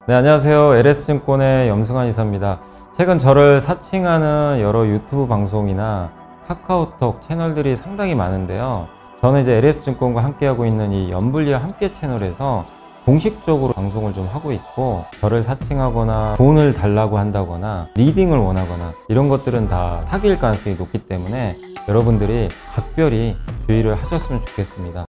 네, 안녕하세요. LS증권의 염승환 이사입니다. 최근 저를 사칭하는 여러 유튜브 방송이나 카카오톡 채널들이 상당히 많은데요. 저는 이제 LS증권과 함께하고 있는 이 연불리와 함께 채널에서 공식적으로 방송을 좀 하고 있고, 저를 사칭하거나 돈을 달라고 한다거나 리딩을 원하거나 이런 것들은 다 사기일 가능성이 높기 때문에 여러분들이 각별히 주의를 하셨으면 좋겠습니다.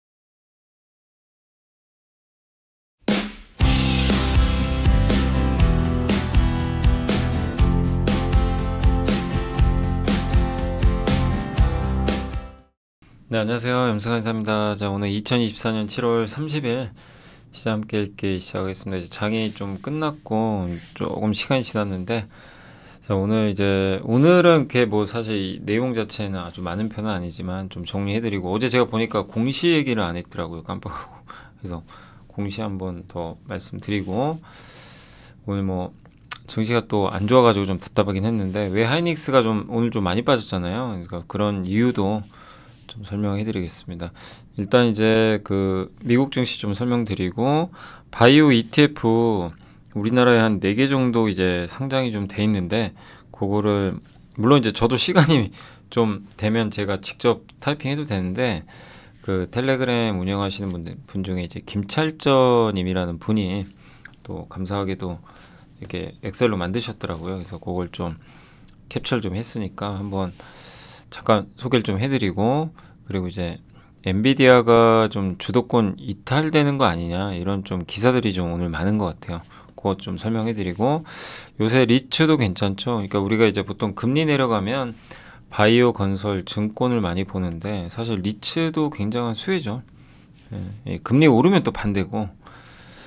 네, 안녕하세요. 염승환 이사입니다. 자, 오늘 2024년 7월 30일 시장 함께 읽기 시작하겠습니다. 이제 장이 좀 끝났고 조금 시간이 지났는데, 자, 오늘은 이렇게 뭐 사실 이 내용 자체는 아주 많은 편은 아니지만 좀 정리해드리고, 어제 제가 보니까 공시 얘기를 안 했더라고요. 깜빡하고. 그래서 공시 한번 더 말씀드리고, 오늘 뭐 증시가 또 안 좋아가지고 좀 답답하긴 했는데, 왜 하이닉스가 오늘 좀 많이 빠졌잖아요. 그러니까 그런 이유도 좀 설명해 드리겠습니다. 일단 이제 그 미국 증시 좀 설명드리고, 바이오 ETF 우리나라에 한 4개 정도 이제 상장이 좀 돼 있는데, 그거를 물론 이제 저도 시간이 좀 되면 제가 직접 타이핑해도 되는데, 그 텔레그램 운영하시는 분 중에 이제 김찰저 님이라는 분이 또 감사하게도 이렇게 엑셀로 만드셨더라고요. 그래서 그걸 좀 캡처를 좀 했으니까 한번 잠깐 소개를 좀 해드리고, 그리고 이제 엔비디아가 좀 주도권 이탈되는 거 아니냐, 이런 좀 기사들이 좀 오늘 많은 것 같아요. 그것 좀 설명해드리고, 요새 리츠도 괜찮죠. 그러니까 우리가 이제 보통 금리 내려가면 바이오, 건설, 증권을 많이 보는데, 사실 리츠도 굉장한 수혜죠. 예, 금리 오르면 또 반대고,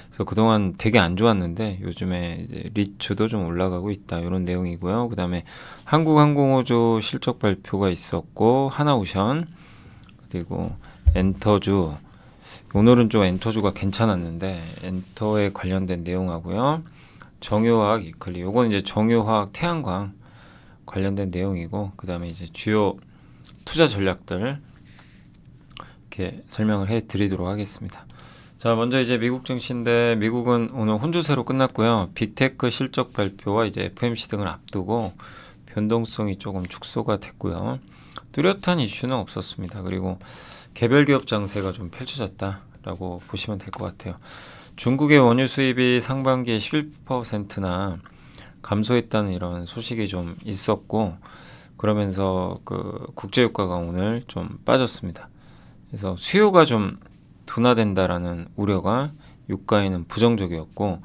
그래서 그동안 되게 안 좋았는데 요즘에 이제 리츠도 좀 올라가고 있다, 이런 내용이고요. 그 다음에 한국항공우주 실적 발표가 있었고, 하나오션, 그리고 엔터주, 오늘은 좀 엔터주가 괜찮았는데 엔터에 관련된 내용하고요. 정유화학 이클리, 요건 이제 정유화학 태양광 관련된 내용이고, 그 다음에 이제 주요 투자 전략들 이렇게 설명을 해 드리도록 하겠습니다. 자, 먼저 이제 미국 증시인데, 미국은 오늘 혼조세로 끝났고요. 빅테크 실적 발표와 이제 FMC 등을 앞두고 변동성이 조금 축소가 됐고요. 뚜렷한 이슈는 없었습니다. 그리고 개별 기업 장세가 좀 펼쳐졌다라고 보시면 될 것 같아요. 중국의 원유 수입이 상반기에 11%나 감소했다는 이런 소식이 좀 있었고, 그러면서 그 국제유가가 오늘 좀 빠졌습니다. 그래서 수요가 좀 둔화된다라는 우려가 유가에는 부정적이었고,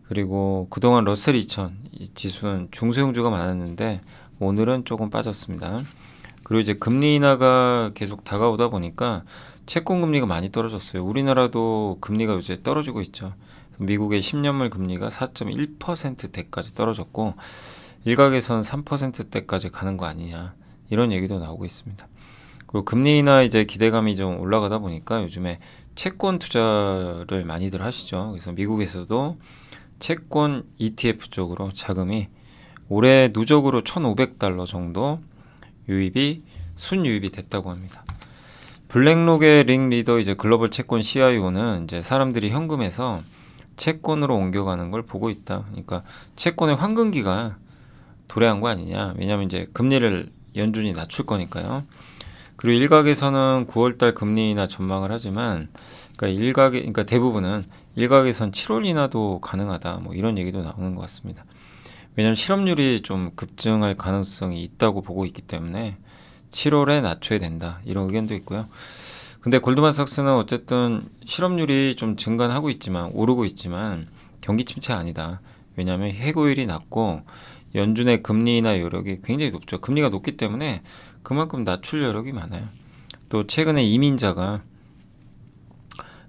그리고 그동안 러셀 2000 이 지수는 중소형주가 많았는데 오늘은 조금 빠졌습니다. 그리고 이제 금리 인하가 계속 다가오다 보니까 채권 금리가 많이 떨어졌어요. 우리나라도 금리가 요새 떨어지고 있죠. 미국의 10년물 금리가 4.1%대까지 떨어졌고, 일각에선 3%대까지 가는 거 아니냐, 이런 얘기도 나오고 있습니다. 그리고 금리 인하 이제 기대감이 좀 올라가다 보니까 요즘에 채권 투자를 많이들 하시죠. 그래서 미국에서도 채권 ETF 쪽으로 자금이 올해 누적으로 $1,500 정도 순유입이 됐다고 합니다. 블랙록의 링 리더 이제 글로벌 채권 CIO는 이제 사람들이 현금에서 채권으로 옮겨가는 걸 보고 있다. 그러니까 채권의 황금기가 도래한 거 아니냐. 왜냐하면 이제 금리를 연준이 낮출 거니까요. 그리고 일각에서는 9월달 금리 인하 전망을 하지만, 그러니까 대부분은 일각에선 7월 인하도 가능하다, 뭐 이런 얘기도 나오는 것 같습니다. 왜냐하면 실업률이 좀 급증할 가능성이 있다고 보고 있기 때문에 7월에 낮춰야 된다, 이런 의견도 있고요. 근데 골드만삭스는 어쨌든 실업률이 좀 증가하고 있지만, 오르고 있지만 경기 침체 아니다. 왜냐하면 해고율이 낮고 연준의 금리 인하 여력이 굉장히 높죠. 금리가 높기 때문에 그만큼 낮출 여력이 많아요. 또 최근에 이민자가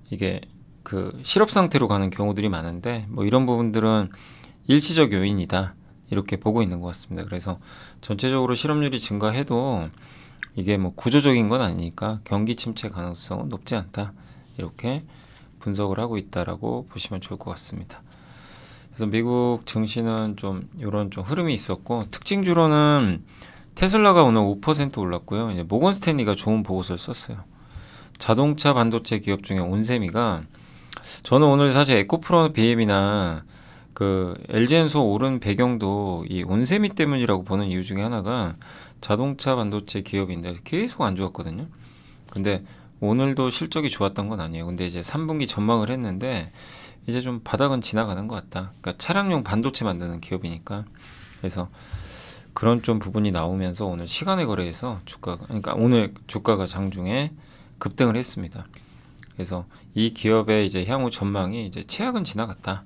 이게 그 실업 상태로 가는 경우들이 많은데, 뭐 이런 부분들은 일시적 요인이다, 이렇게 보고 있는 것 같습니다. 그래서 전체적으로 실업률이 증가해도 이게 뭐 구조적인 건 아니니까 경기 침체 가능성은 높지 않다, 이렇게 분석을 하고 있다라고 보시면 좋을 것 같습니다. 그래서 미국 증시는 좀 이런 좀 흐름이 있었고, 특징주로는 테슬라가 오늘 5% 올랐고요. 이제 모건 스탠리가 좋은 보고서를 썼어요. 자동차 반도체 기업 중에 온세미가, 저는 오늘 사실 에코프로 BM이나 그 LG엔소 오른 배경도 이 온세미 때문이라고 보는 이유 중에 하나가 자동차 반도체 기업인데 계속 안 좋았거든요. 근데 오늘도 실적이 좋았던 건 아니에요. 근데 이제 3분기 전망을 했는데 이제 좀 바닥은 지나가는 것 같다. 그러니까 차량용 반도체 만드는 기업이니까. 그래서 그런 좀 부분이 나오면서 오늘 시간의 거래에서 주가가, 그러니까 오늘 주가가 장중에 급등을 했습니다. 그래서 이 기업의 이제 향후 전망이 이제 최악은 지나갔다.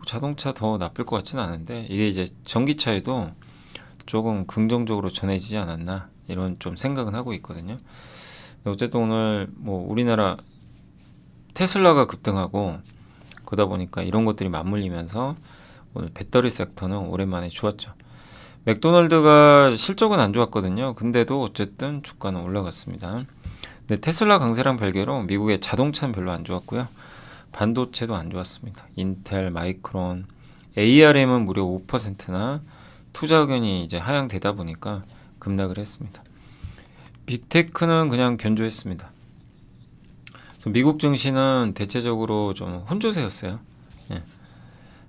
자동차 더 나쁠 것 같지는 않은데 이게 이제 전기차에도 조금 긍정적으로 전해지지 않았나 이런 좀 생각은 하고 있거든요. 어쨌든 오늘 뭐 우리나라 테슬라가 급등하고 그러다 보니까 이런 것들이 맞물리면서 오늘 배터리 섹터는 오랜만에 좋았죠. 맥도날드가 실적은 안 좋았거든요. 근데도 어쨌든 주가는 올라갔습니다. 근데 테슬라 강세랑 별개로 미국의 자동차는 별로 안 좋았고요. 반도체도 안 좋았습니다. 인텔, 마이크론, ARM은 무려 5%나 투자 의견이 이제 하향되다 보니까 급락을 했습니다. 빅테크는 그냥 견조했습니다. 그래서 미국 증시는 대체적으로 좀 혼조세였어요. 예.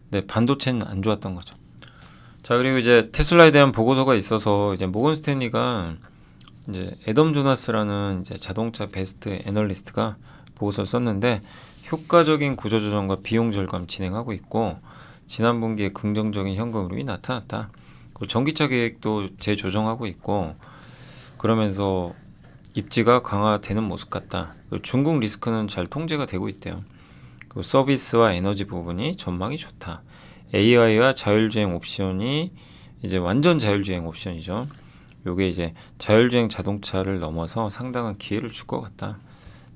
근데 반도체는 안 좋았던 거죠. 자, 그리고 이제 테슬라에 대한 보고서가 있어서 이제 모건 스탠리가 이제 애덤 조나스라는 이제 자동차 베스트 애널리스트가 보고서를 썼는데 효과적인 구조조정과 비용 절감 진행하고 있고 지난 분기에 긍정적인 현금 흐름이 나타났다. 그리고 전기차 계획도 재조정하고 있고 그러면서 입지가 강화되는 모습 같다. 그리고 중국 리스크는 잘 통제가 되고 있대요. 그리고 서비스와 에너지 부분이 전망이 좋다. AI와 자율주행 옵션이 이제 완전 자율주행 옵션이죠. 요게 이제 자율주행 자동차를 넘어서 상당한 기회를 줄 것 같다.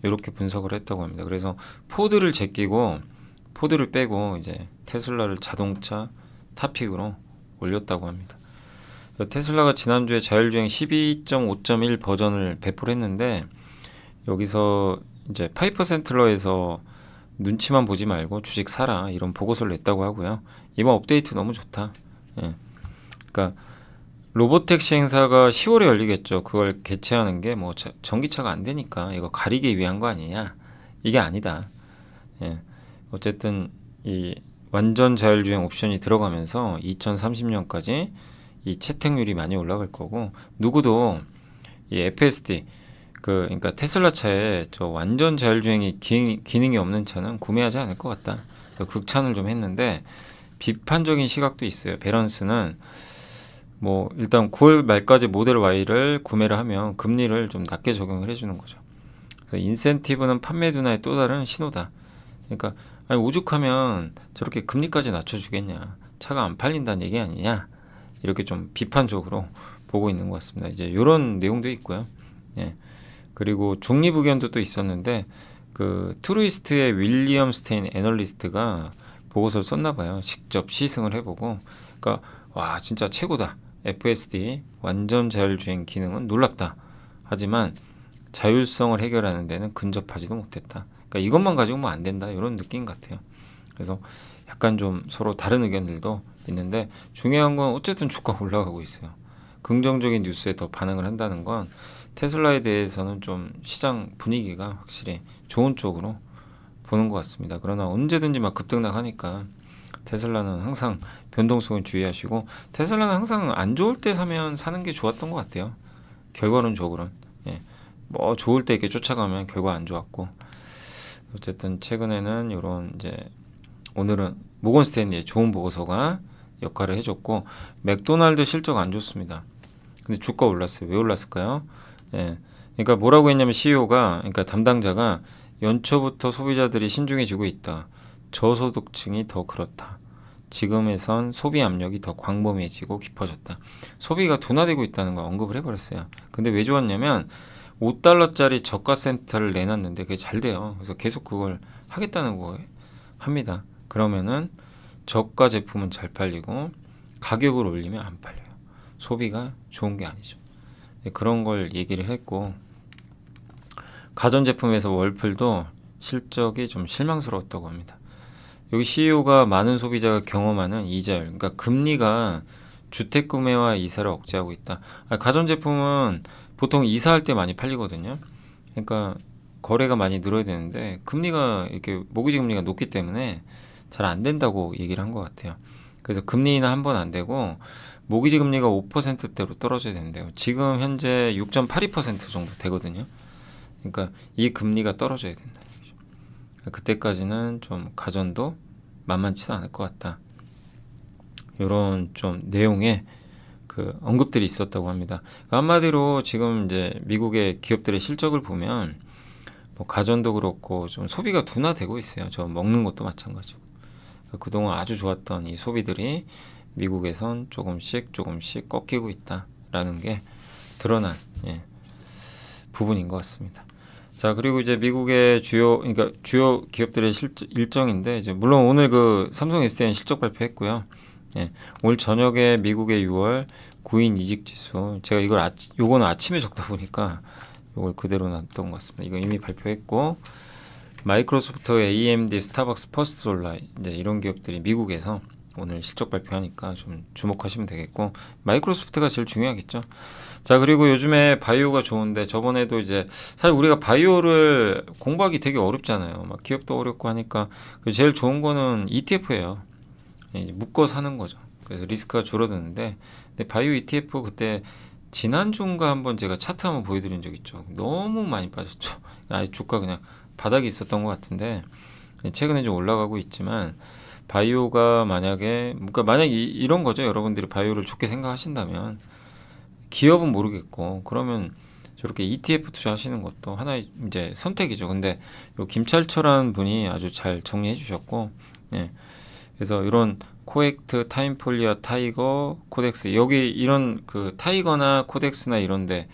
이렇게 분석을 했다고 합니다. 그래서 포드를 제끼고 포드를 빼고 이제 테슬라를 자동차 탑픽으로 올렸다고 합니다. 테슬라가 지난주에 자율주행 12.5.1 버전을 배포를 했는데 여기서 이제 파이퍼 센틀러에서 눈치만 보지 말고 주식 사라 이런 보고서를 냈다고 하고요. 이번 업데이트 너무 좋다. 예. 그러니까 로보택시 행사가 10월에 열리겠죠. 그걸 개최하는 게 뭐 전기차가 안 되니까 이거 가리기 위한 거 아니냐? 이게 아니다. 예. 어쨌든 이 완전 자율주행 옵션이 들어가면서 2030년까지 이 채택률이 많이 올라갈 거고 누구도 이 FSD 그러니까 테슬라 차에 저 완전 자율주행이 기능이 없는 차는 구매하지 않을 것 같다. 극찬을 좀 했는데 비판적인 시각도 있어요. 밸런스는 뭐 일단 9월 말까지 모델 Y를 구매를 하면 금리를 좀 낮게 적용을 해주는 거죠. 그래서 인센티브는 판매 둔화의 또 다른 신호다. 그러니까 아니 오죽하면 저렇게 금리까지 낮춰주겠냐. 차가 안 팔린다는 얘기 아니냐. 이렇게 좀 비판적으로 보고 있는 것 같습니다. 이제 이런 내용도 있고요. 예. 그리고 중립 의견도 또 있었는데 그 트루이스트의 윌리엄 스테인 애널리스트가 보고서를 썼나 봐요. 직접 시승을 해보고 그러니까 와 진짜 최고다. FSD 완전 자율주행 기능은 놀랍다. 하지만 자율성을 해결하는 데는 근접하지도 못했다. 그러니까 이것만 가지고 뭐 안 된다 이런 느낌 같아요. 그래서 약간 좀 서로 다른 의견들도 있는데 중요한 건 어쨌든 주가 올라가고 있어요. 긍정적인 뉴스에 더 반응을 한다는 건 테슬라에 대해서는 좀 시장 분위기가 확실히 좋은 쪽으로 보는 것 같습니다. 그러나 언제든지 막 급등락하니까 테슬라는 항상 변동성을 주의하시고 테슬라는 항상 안 좋을 때 사는 게 좋았던 것 같아요. 결과론적으로는 예. 뭐 좋을 때 이렇게 쫓아가면 결과 안 좋았고 어쨌든 최근에는 이런 이제 오늘은 모건 스탠리의 좋은 보고서가 역할을 해줬고 맥도날드 실적 안 좋습니다. 근데 주가 올랐어요. 왜 올랐을까요? 예. 그러니까 뭐라고 했냐면 CEO가 그러니까 담당자가 연초부터 소비자들이 신중해지고 있다. 저소득층이 더 그렇다. 지금에선 소비 압력이 더 광범위해지고 깊어졌다. 소비가 둔화되고 있다는 걸 언급을 해버렸어요. 근데 왜 좋았냐면 $5짜리 저가 센터를 내놨는데 그게 잘 돼요. 그래서 계속 그걸 하겠다는 거 합니다. 그러면은 저가 제품은 잘 팔리고 가격을 올리면 안 팔려요. 소비가 좋은 게 아니죠. 그런 걸 얘기를 했고 가전제품에서 월플도 실적이 좀 실망스러웠다고 합니다. 여기 CEO가 많은 소비자가 경험하는 이자율, 그러니까 금리가 주택 구매와 이사를 억제하고 있다. 가전제품은 보통 이사할 때 많이 팔리거든요. 그러니까 거래가 많이 늘어야 되는데 금리가 이렇게 모기지 금리가 높기 때문에 잘 안 된다고 얘기를 한 것 같아요. 그래서 금리 인하 한 번 안 되고 모기지 금리가 5%대로 떨어져야 된대요. 지금 현재 6.82% 정도 되거든요. 그러니까 이 금리가 떨어져야 된다. 그때까지는 좀 가전도 만만치는 않을 것 같다. 이런 좀 내용의 그 언급들이 있었다고 합니다. 한마디로 지금 이제 미국의 기업들의 실적을 보면 뭐 가전도 그렇고 좀 소비가 둔화되고 있어요. 저 먹는 것도 마찬가지고. 그동안 아주 좋았던 이 소비들이 미국에선 조금씩 꺾이고 있다라는 게 드러난 부분인 것 같습니다. 자, 그리고 이제 미국의 그러니까 주요 기업들의 일정인데, 이제 물론 오늘 그 삼성 SDI는 실적 발표했고요. 오늘 저녁에 미국의 6월 구인 이직 지수, 제가 요거는 아침에 적다 보니까 요걸 그대로 놨던 것 같습니다. 이거 이미 발표했고, 마이크로소프트, AMD, 스타벅스, 퍼스트솔라 이제 이런 기업들이 미국에서 오늘 실적 발표하니까 좀 주목하시면 되겠고, 마이크로소프트가 제일 중요하겠죠. 자, 그리고 요즘에 바이오가 좋은데, 저번에도 이제 사실 우리가 바이오를 공부하기 되게 어렵잖아요. 막 기업도 어렵고 하니까 제일 좋은 거는 ETF예요. 묶어 사는 거죠. 그래서 리스크가 줄어드는데, 근데 바이오 ETF 그때 지난주인가 한번 제가 차트 한번 보여드린 적 있죠. 너무 많이 빠졌죠. 아예 주가 그냥 바닥이 있었던 것 같은데, 최근에 좀 올라가고 있지만, 바이오가 그러니까 만약 이런 거죠. 여러분들이 바이오를 좋게 생각하신다면, 기업은 모르겠고, 그러면 저렇게 ETF 투자하시는 것도 하나의 이제 선택이죠. 근데 요 김철철라는 분이 아주 잘 정리해 주셨고, 그래서 이런 코엑트, 타임폴리아, 타이거, 코덱스, 여기 이런 그 타이거나 코덱스나 이런데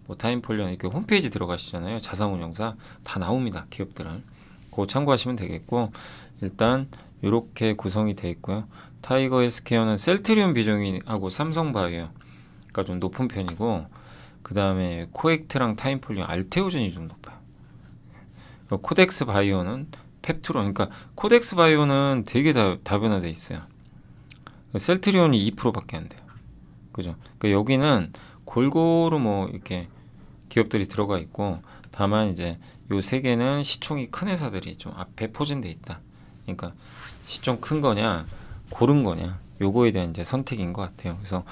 뭐 타임폴리아 이렇게 홈페이지 들어가시잖아요. 자산운용사 다 나옵니다. 기업들은 그거 참고하시면 되겠고, 일단 이렇게 구성이 되어 있고요. 타이거 헬스케어는 셀트리온 비중하고 삼성바이오가 좀 높은 편이고, 그 다음에 코엑트랑 타임폴리아, 알테오젠이 좀 높아요. 코덱스 바이오는 펩트론, 그러니까 코덱스 바이오는 되게 다변화돼 있어요. 셀트리온이 2%밖에 안 돼요. 그죠? 그러니까 여기는 골고루 뭐 이렇게 기업들이 들어가 있고, 다만 이제 요 세 개는 시총이 큰 회사들이 좀 앞에 포진돼 있다. 그러니까 시총 큰 거냐, 고른 거냐, 요거에 대한 이제 선택인 것 같아요. 그래서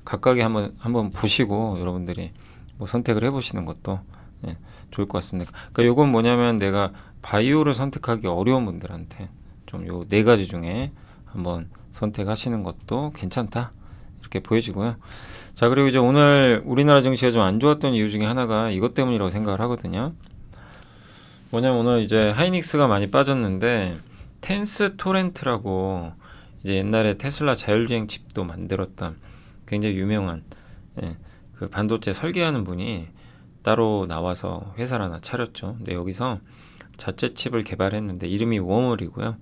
각각에 한번 보시고 여러분들이 뭐 선택을 해보시는 것도 좋을 것 같습니다. 그러니까 요건 뭐냐면, 내가 바이오를 선택하기 어려운 분들한테 좀 요 네 가지 중에 한번 선택하시는 것도 괜찮다, 이렇게 보여지고요. 자, 그리고 이제 오늘 우리나라 증시가 좀 안 좋았던 이유 중에 하나가 이것 때문이라고 생각을 하거든요. 뭐냐면 오늘 이제 하이닉스가 많이 빠졌는데, 텐스 토렌트라고 이제 옛날에 테슬라 자율주행 칩도 만들었던 굉장히 유명한 그 반도체 설계하는 분이 따로 나와서 회사를 하나 차렸죠. 근데 여기서 자체 칩을 개발했는데 이름이 워멀이고요.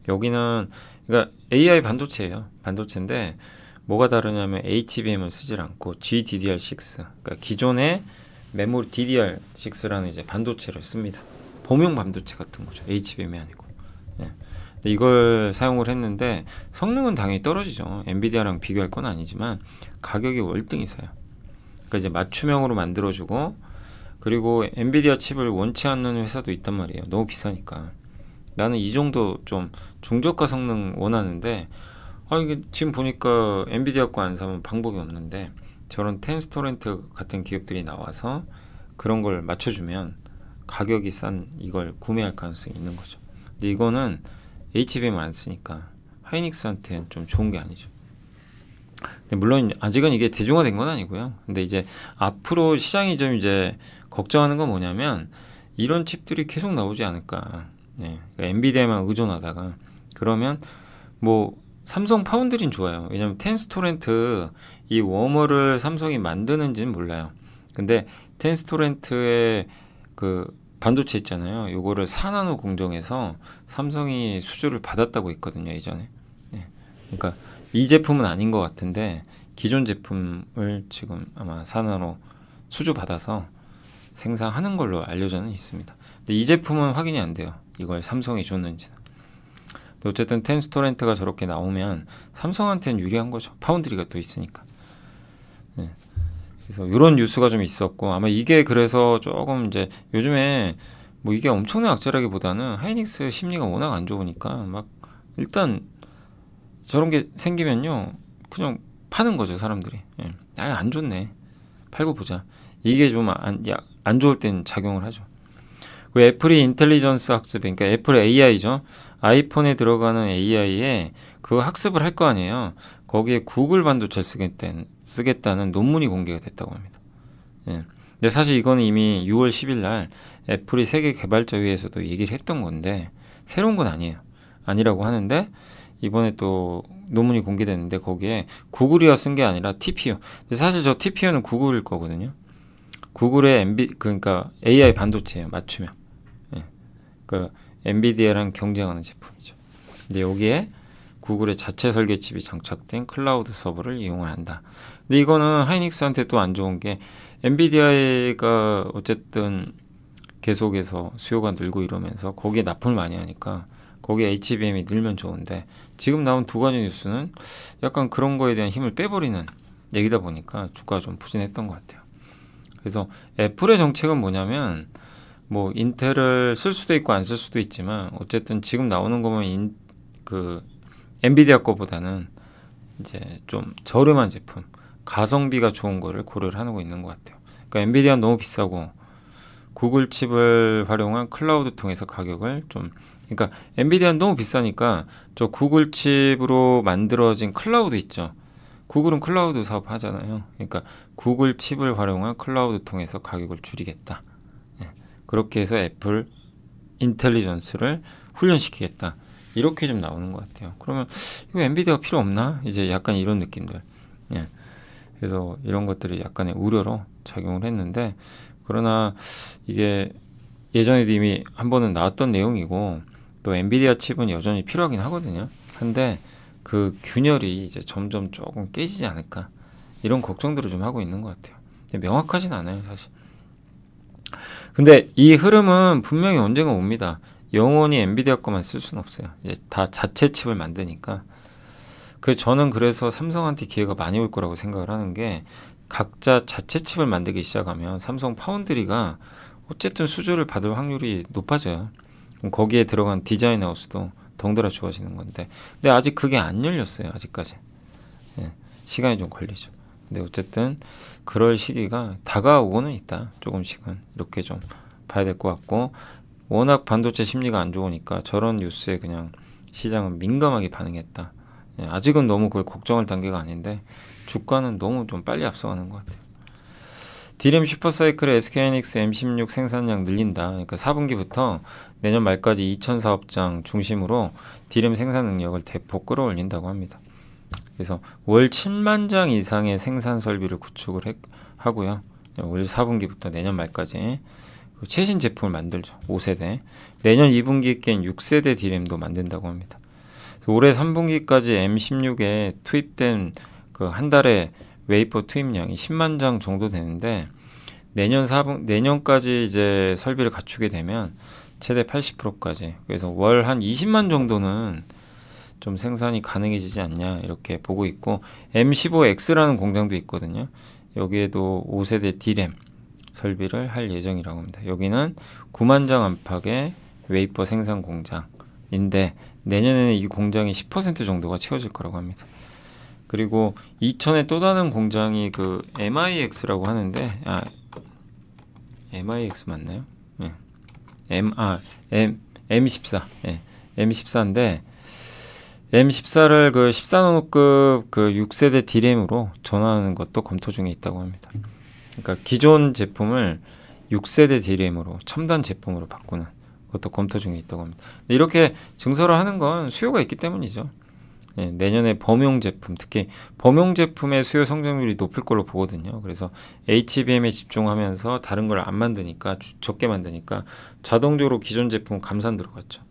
여기는 그러니까 AI 반도체예요. 반도체인데 뭐가 다르냐면 HBM을 쓰질 않고 GDDR6, 그러니까 기존의 메모리 DDR6라는 이제 반도체를 씁니다. 범용 반도체 같은 거죠. HBM이 아니고. 근데 이걸 사용을 했는데 성능은 당연히 떨어지죠. 엔비디아랑 비교할 건 아니지만 가격이 월등이서요. 그러니까 이제 맞춤형으로 만들어주고, 그리고 엔비디아 칩을 원치 않는 회사도 있단 말이에요. 너무 비싸니까. 나는 이 정도 좀 중저가 성능 원하는데, 이게 지금 보니까 엔비디아 거 안 사면 방법이 없는데, 저런 텐스토렌트 같은 기업들이 나와서 그런 걸 맞춰주면 가격이 싼 이걸 구매할 가능성이 있는 거죠. 근데 이거는 HBM을 안 쓰니까 하이닉스한테는 좀 좋은 게 아니죠. 근데 물론 아직은 이게 대중화된 건 아니고요. 근데 이제 앞으로 시장이 좀 이제 걱정하는 건 뭐냐면, 이런 칩들이 계속 나오지 않을까. 그러니까 엔비디아만 의존하다가, 그러면 뭐 삼성 파운드리는 좋아요. 왜냐면 텐스토렌트 이 워머를 삼성이 만드는지는 몰라요. 근데 텐스토렌트의 그 반도체 있잖아요. 요거를 4나노 공정에서 삼성이 수주를 받았다고 했거든요, 예전에. 그러니까 이 제품은 아닌 것 같은데 기존 제품을 지금 아마 4나노 수주 받아서 생산하는 걸로 알려져는 있습니다. 근데 이 제품은 확인이 안 돼요. 이걸 삼성이 줬는지는. 어쨌든 텐스토렌트가 저렇게 나오면 삼성한테는 유리한 거죠. 파운드리가 또 있으니까. 그래서 이런 뉴스가 좀 있었고, 아마 이게 그래서 조금 이제 요즘에 뭐 이게 엄청난 악재라기보다는 하이닉스 심리가 워낙 안 좋으니까 막 일단 저런 게 생기면요 그냥 파는 거죠 사람들이. 예. 안 좋네 팔고 보자. 이게 좀 안 좋을 땐 작용을 하죠. 그 애플이 인텔리전스 학습, 그러니까 애플 AI죠. 아이폰에 들어가는 AI에 그 학습을 할 거 아니에요. 거기에 구글 반도체를 쓰겠다는 논문이 공개가 됐다고 합니다. 예. 근데 사실 이거는 이미 6월 10일 날 애플이 세계 개발자회의에서도 얘기를 했던 건데 새로운 건 아니에요. 아니라고 하는데 이번에 또 논문이 공개됐는데 거기에 구글이가 쓴 게 아니라 TPU. 근데 사실 저 TPU는 구글일 거거든요. 구글의 그러니까 AI 반도체예요. 맞추면. 예. 그 엔비디아랑 경쟁하는 제품이죠. 근데 여기에 구글의 자체 설계 칩이 장착된 클라우드 서버를 이용을 한다. 근데 이거는 하이닉스한테 또 안 좋은 게 엔비디아가 어쨌든 계속해서 수요가 늘고 이러면서 거기에 납품을 많이 하니까 거기에 HBM이 늘면 좋은데 지금 나온 두 가지 뉴스는 약간 그런 거에 대한 힘을 빼버리는 얘기다 보니까 주가가 좀 부진했던 것 같아요. 그래서 애플의 정책은 뭐냐면 뭐 인텔을 쓸 수도 있고 안 쓸 수도 있지만 어쨌든 지금 나오는 거면 그 엔비디아 거보다는 이제 좀 저렴한 제품, 가성비가 좋은 거를 고려를 하고 있는 것 같아요. 그러니까 엔비디아는 너무 비싸고 구글 칩을 활용한 클라우드 통해서 가격을 좀, 그러니까 엔비디아는 너무 비싸니까 저 구글 칩으로 만들어진 클라우드 있죠. 구글은 클라우드 사업 하잖아요. 그러니까 구글 칩을 활용한 클라우드 통해서 가격을 줄이겠다. 예. 그렇게 해서 애플 인텔리전스를 훈련시키겠다. 이렇게 좀 나오는 것 같아요. 그러면 이거 엔비디아가 필요 없나? 이제 약간 이런 느낌들. 예. 그래서 이런 것들이 약간의 우려로 작용을 했는데, 그러나 이게 예전에도 이미 한 번은 나왔던 내용이고 또 엔비디아 칩은 여전히 필요하긴 하거든요. 한데 그 균열이 이제 점점 조금 깨지지 않을까 이런 걱정들을 좀 하고 있는 것 같아요. 명확하진 않아요 사실. 근데 이 흐름은 분명히 언젠가 옵니다. 영원히 엔비디아 거만 쓸 수는 없어요. 이제 다 자체 칩을 만드니까. 저는 그래서 삼성한테 기회가 많이 올 거라고 생각을 하는 게, 각자 자체 칩을 만들기 시작하면 삼성 파운드리가 어쨌든 수주를 받을 확률이 높아져요. 그럼 거기에 들어간 디자인 하우스도 덩달아 좋아지는 건데, 근데 아직 그게 안 열렸어요 아직까지. 예, 시간이 좀 걸리죠. 근데 어쨌든 그럴 시기가 다가오고는 있다. 조금씩은 이렇게 좀 봐야 될 것 같고, 워낙 반도체 심리가 안 좋으니까 저런 뉴스에 그냥 시장은 민감하게 반응했다. 예, 아직은 너무 그걸 걱정할 단계가 아닌데 주가는 너무 좀 빨리 앞서가는 것 같아요. 디램 슈퍼사이클의 SK하이닉스 M16 생산량 늘린다. 그러니까 4분기부터 내년 말까지 2,000사업장 중심으로 디램 생산 능력을 대폭 끌어올린다고 합니다. 그래서 월 7만 장 이상의 생산 설비를 구축을 하고요. 올 4분기부터 내년 말까지 최신 제품을 만들죠. 5세대. 내년 2분기에 깬 6세대 디램도 만든다고 합니다. 올해 3분기까지 M16에 투입된 그 한 달에 웨이퍼 투입량이 10만 장 정도 되는데, 내년까지 이제 설비를 갖추게 되면 최대 80%까지, 그래서 월 한 20만 정도는 좀 생산이 가능해지지 않냐 이렇게 보고 있고, M15X라는 공장도 있거든요. 여기에도 5세대 디램 설비를 할 예정이라고 합니다. 여기는 9만 장 안팎의 웨이퍼 생산 공장인데 내년에는 이 공장이 10% 정도가 채워질 거라고 합니다. 그리고 이천에 또 다른 공장이 그 MIX라고 하는데, MIX 맞나요? 네. M14. 네. M14인데 M14를 그 14나노급 그 6세대 디램으로 전환하는 것도 검토 중에 있다고 합니다. 그러니까 기존 제품을 6세대 디램으로 첨단 제품으로 바꾸는 것도 검토 중에 있다고 합니다. 이렇게 증설을 하는 건 수요가 있기 때문이죠. 예, 내년에 범용 제품, 특히 범용 제품의 수요 성장률이 높을 걸로 보거든요. 그래서 HBM에 집중하면서 다른 걸 안 만드니까, 적게 만드니까 자동적으로 기존 제품 감산 들어갔죠.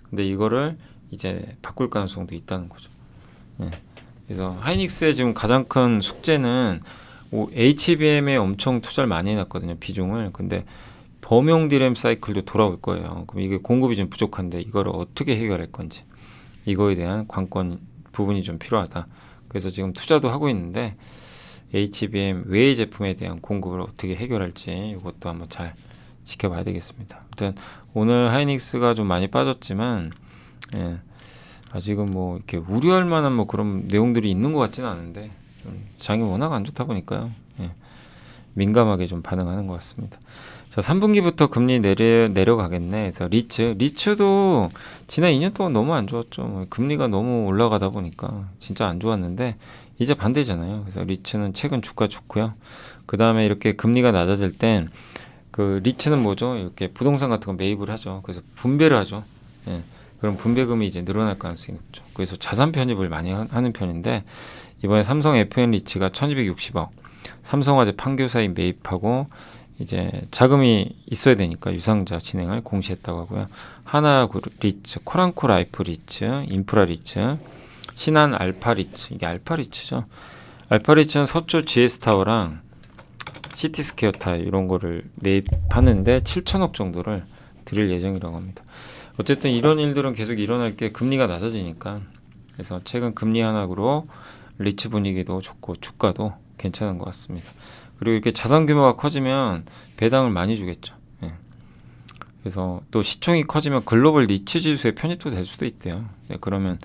근데 이거를 이제 바꿀 가능성도 있다는 거죠. 예, 그래서 하이닉스의 지금 가장 큰 숙제는 HBM에 엄청 투자를 많이 해놨거든요. 비중을. 근데 범용 디램 사이클도 돌아올 거예요. 그럼 이게 공급이 좀 부족한데 이거를 어떻게 해결할 건지, 이거에 대한 관건 부분이 좀 필요하다. 그래서 지금 투자도 하고 있는데 HBM 외의 제품에 대한 공급을 어떻게 해결할지 이것도 한번 잘 지켜봐야 되겠습니다. 아무튼 오늘 하이닉스가 좀 많이 빠졌지만, 예, 아직은 뭐 이렇게 우려할 만한 뭐 그런 내용들이 있는 것 같지는 않은데 좀 장이 워낙 안 좋다 보니까요. 예, 민감하게 좀 반응하는 것 같습니다. 자, 3분기부터 금리 내려가겠네. 그래서 리츠도 지난 2년 동안 너무 안 좋았죠. 뭐 금리가 너무 올라가다 보니까 진짜 안 좋았는데 이제 반대잖아요. 그래서 리츠는 최근 주가 좋고요. 그 다음에 이렇게 금리가 낮아질 땐 그 리츠는 뭐죠? 이렇게 부동산 같은 거 매입을 하죠. 그래서 분배를 하죠. 예, 그럼 분배금이 이제 늘어날 가능성이 높죠. 그래서 자산 편입을 많이 하는 편인데 이번에 삼성 FN 리츠가 1260억, 삼성화재 판교사에 매입하고 이제 자금이 있어야 되니까 유상자 진행을 공시했다고 하고요. 하나 리츠, 코랑코 라이프 리츠, 인프라 리츠, 신한 알파 리츠, 이게 알파 리츠죠. 알파 리츠는 서초 GS타워랑 시티스퀘어 타일 이런 거를 매입하는데 7천억 정도를 드릴 예정이라고 합니다. 어쨌든 이런 일들은 계속 일어날 게 금리가 낮아지니까. 그래서 최근 금리 하락으로 리츠 분위기도 좋고 주가도 괜찮은 것 같습니다. 그리고 이렇게 자산 규모가 커지면 배당을 많이 주겠죠. 예. 그래서 또 시총이 커지면 글로벌 리츠 지수에 편입도 될 수도 있대요. 네, 그러면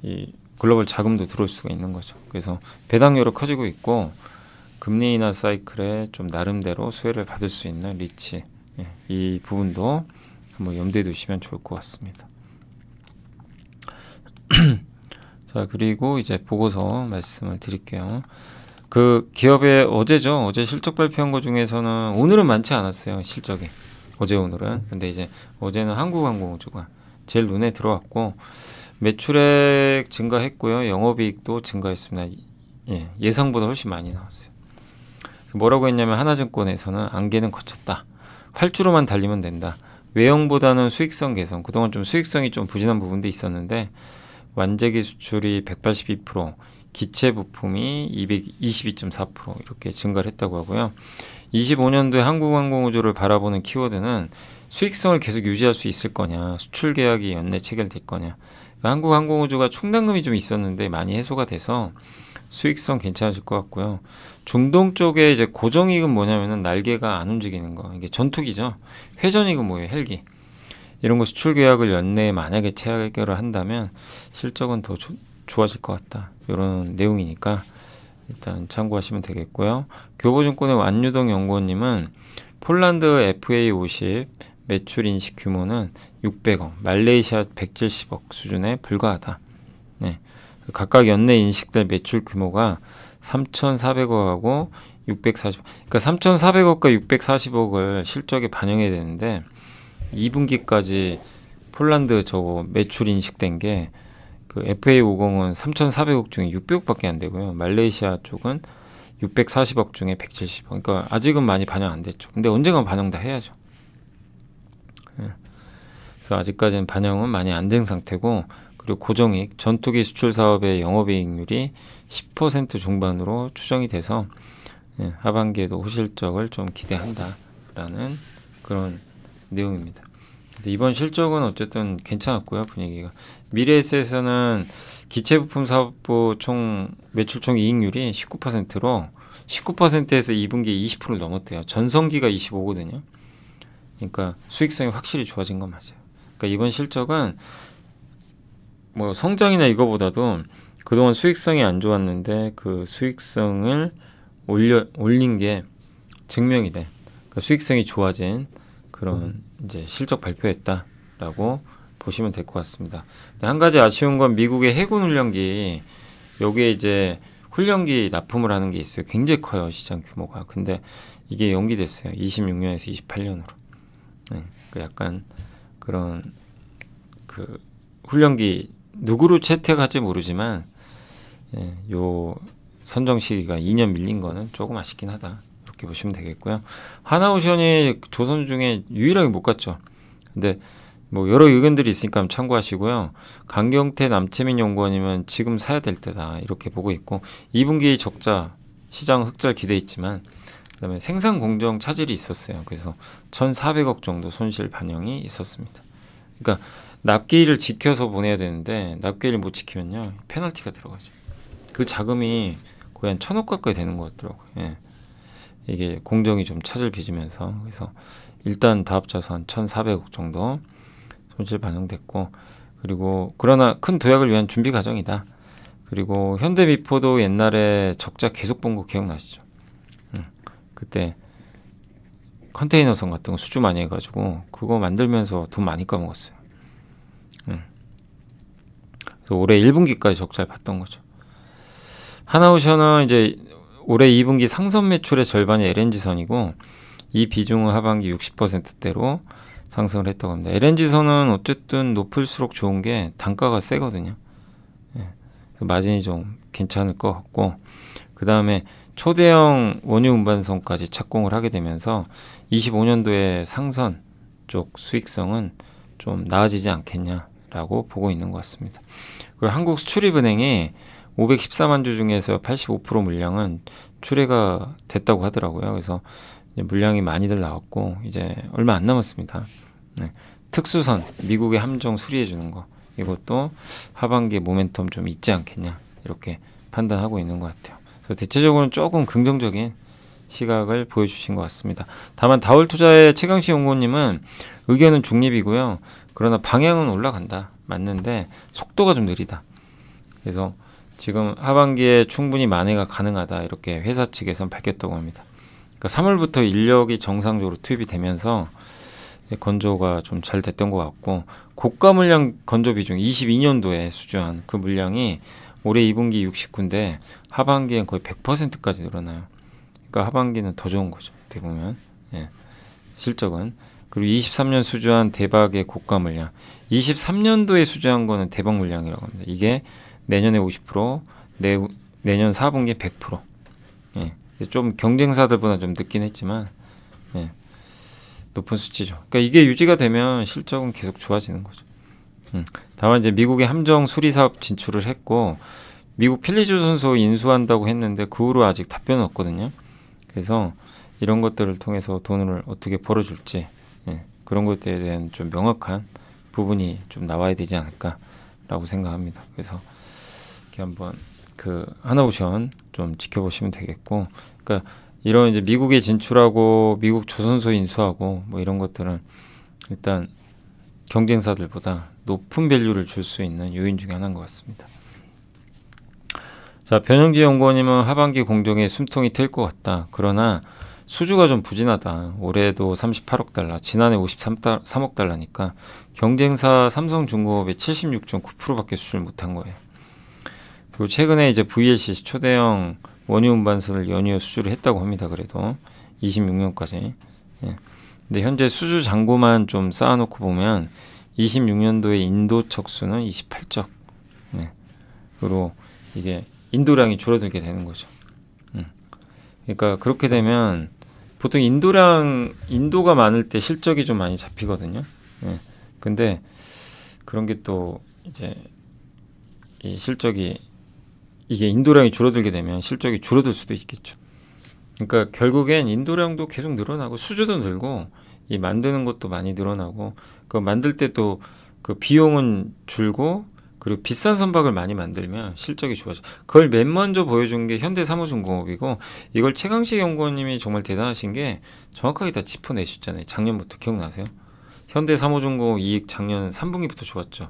이 글로벌 자금도 들어올 수가 있는 거죠. 그래서 배당률이 커지고 있고 금리 인하 사이클에 좀 나름대로 수혜를 받을 수 있는 리츠, 예, 이 부분도 한번 염두에 두시면 좋을 것 같습니다. 자, 그리고 이제 보고서 말씀을 드릴게요. 그 기업의 어제죠. 어제 실적 발표한 것 중에서는 오늘은 많지 않았어요. 실적이. 어제 오늘은. 근데 이제 어제는 한국항공우주가 제일 눈에 들어왔고 매출액 증가했고요. 영업이익도 증가했습니다. 예, 예상보다 훨씬 많이 나왔어요. 뭐라고 했냐면 하나증권에서는 안개는 거쳤다. 활주로만 달리면 된다. 외형보다는 수익성 개선. 그동안 좀 수익성이 좀 부진한 부분도 있었는데 완제기 수출이 182%, 기체 부품이 222.4% 이렇게 증가를 했다고 하고요. 25년도에 한국항공우주를 바라보는 키워드는 수익성을 계속 유지할 수 있을 거냐, 수출 계약이 연내 체결될 거냐. 그러니까 한국항공우주가 충당금이 좀 있었는데 많이 해소가 돼서 수익성 괜찮아질 것 같고요. 중동 쪽에 이제 고정이익은 뭐냐면은 날개가 안 움직이는 거. 이게 전투기죠. 회전이익은 뭐예요? 헬기. 이런 거 수출 계약을 연내에 만약에 체결을 한다면 실적은 더 좋아질 것 같다. 이런 내용이니까 일단 참고하시면 되겠고요. 교보증권의 완유동 연구원님은 폴란드 FA50 매출 인식 규모는 600억, 말레이시아 170억 수준에 불과하다. 네. 각각 연내 인식될 매출 규모가 3,400억하고 640억. 그러니까 3,400억과 640억을 실적에 반영해야 되는데 2분기까지 폴란드 저거 매출 인식된 게 그 FA50은 3,400억 중에 600억밖에 안 되고요. 말레이시아 쪽은 640억 중에 170억. 그러니까 아직은 많이 반영 안 됐죠. 근데 언젠가 반영 다 해야죠. 그래서 아직까지는 반영은 많이 안 된 상태고 그리고 고정이익, 전투기 수출 사업의 영업이익률이 10% 중반으로 추정이 돼서 하반기에도 호실적을 좀 기대한다라는 그런 내용입니다. 이번 실적은 어쨌든 괜찮았고요. 분위기가. 미래에셋에서는 기체부품 사업부 총 매출 총 이익률이 19%로 19%에서 2분기에 20%를 넘었대요. 전성기가 25거든요. 그러니까 수익성이 확실히 좋아진 건 맞아요. 그러니까 이번 실적은 뭐 성장이나 이거보다도 그동안 수익성이 안 좋았는데 그 수익성을 올린 게 증명이 돼. 그러니까 수익성이 좋아진 그런 이제 실적 발표했다라고 보시면 될 것 같습니다. 근데 한 가지 아쉬운 건 미국의 해군 훈련기 여기에 이제 훈련기 납품을 하는 게 있어요. 굉장히 커요 시장 규모가. 근데 이게 연기됐어요. 26년에서 28년으로. 네, 그 약간 그런 그 훈련기 누구로 채택할지 모르지만 요 선정 시기가 2년 밀린 거는 조금 아쉽긴 하다. 이렇게 보시면 되겠고요. 하나오션이 조선 중에 유일하게 못 갔죠. 근데 뭐 여러 의견들이 있으니까 한번 참고하시고요. 강경태 남채민 연구원이면 지금 사야 될 때다 이렇게 보고 있고 2분기 적자 시장 흑자 기대 있지만 그다음에 생산 공정 차질이 있었어요. 그래서 1,400억 정도 손실 반영이 있었습니다. 그러니까 납기일을 지켜서 보내야 되는데 납기일을 못 지키면요 페널티가 들어가죠. 그 자금이 거의 한 1,000억 가까이 되는 것 같더라고요. 예. 이게 공정이 좀 차질 빚으면서 그래서 일단 다 합쳐서 한 1,400억 정도 손실 반영됐고 그리고 그러나 큰 도약을 위한 준비 과정이다. 그리고 현대미포도 옛날에 적자 계속 본 거 기억나시죠? 그때 컨테이너선 같은 거 수주 많이 해가지고 그거 만들면서 돈 많이 까먹었어요. 그래서 올해 1분기까지 적자를 봤던 거죠. 하나오션은 이제 올해 2분기 상선 매출의 절반이 LNG선이고 이 비중은 하반기 60%대로 상승을 했다고 합니다. LNG선은 어쨌든 높을수록 좋은 게 단가가 세거든요. 마진이 좀 괜찮을 것 같고, 그 다음에 초대형 원유 운반선까지 착공을 하게 되면서 25년도에 상선 쪽 수익성은 좀 나아지지 않겠냐라고 보고 있는 것 같습니다. 그리고 한국수출입은행이 514만 주 중에서 85% 물량은 출회가 됐다고 하더라고요. 그래서 이제 물량이 많이들 나왔고 이제 얼마 안 남았습니다. 특수선 미국의 함정 수리해 주는 거, 이것도 하반기에 모멘텀 좀 있지 않겠냐 이렇게 판단하고 있는 것 같아요. 그래서 대체적으로는 조금 긍정적인 시각을 보여주신 것 같습니다. 다만 다올투자의 최강시 연구원님은 의견은 중립이고요. 그러나 방향은 올라간다. 맞는데 속도가 좀 느리다. 그래서 지금 하반기에 충분히 만회가 가능하다. 이렇게 회사 측에서는 밝혔다고 합니다. 그러니까 3월부터 인력이 정상적으로 투입이 되면서 건조가 좀 잘 됐던 것 같고, 고가 물량 건조 비중 22년도에 수주한 그 물량이 올해 2분기 69인데 하반기엔 거의 100%까지 늘어나요. 그러니까 하반기는 더 좋은 거죠. 어떻게 보면 실적은. 그리고 23년 수주한 대박의 고가 물량, 23년도에 수주한 거는 대박 물량이라고 합니다. 이게 내년에 50%, 내년 4분기에 100%. 좀 경쟁사들보다 좀 늦긴 했지만 높은 수치죠. 그러니까 이게 유지가 되면 실적은 계속 좋아지는 거죠. 다만 이제 미국의 함정 수리 사업 진출을 했고 미국 필리조선소 인수한다고 했는데 그 후로 아직 답변은 없거든요. 그래서 이런 것들을 통해서 돈을 어떻게 벌어줄지 그런 것들에 대한 좀 명확한 부분이 좀 나와야 되지 않을까라고 생각합니다. 그래서 이렇게 한번 그 하나오션 좀 지켜보시면 되겠고, 그러니까 이런 이제 미국에 진출하고 미국 조선소 인수하고 뭐 이런 것들은 일단 경쟁사들보다 높은 밸류를 줄 수 있는 요인 중에 하나인 것 같습니다. 자, 변영지 연구원님은 하반기 공정에 숨통이 트일 것 같다. 그러나 수주가 좀 부진하다. 올해도 38억 달러, 지난해 53억 달러니까 경쟁사 삼성중공업의 76.9%밖에 수주를 못한 거예요. 그리고 최근에 이제 VLCC 초대형 원유 운반선을 연이어 수주를 했다고 합니다. 그래도 26년까지. 근데 현재 수주 잔고만 좀 쌓아놓고 보면 26년도에 인도 척수는 28적. 그리고 이게 인도량이 줄어들게 되는 거죠. 그러니까 그렇게 되면 보통 인도가 많을 때 실적이 좀 많이 잡히거든요. 근데 그런 게 또 이제 이 실적이 이게 인도량이 줄어들게 되면 실적이 줄어들 수도 있겠죠. 그러니까 결국엔 인도량도 계속 늘어나고 수주도 늘고 이 만드는 것도 많이 늘어나고 그 만들 때 또 그 비용은 줄고 그리고 비싼 선박을 많이 만들면 실적이 좋아져. 그걸 맨 먼저 보여준 게 현대사무중공업이고, 이걸 최강식 연구원님이 정말 대단하신 게 정확하게 다 짚어내셨잖아요. 작년부터 기억나세요? 현대사무중공업 이익 작년 3분기부터 좋았죠.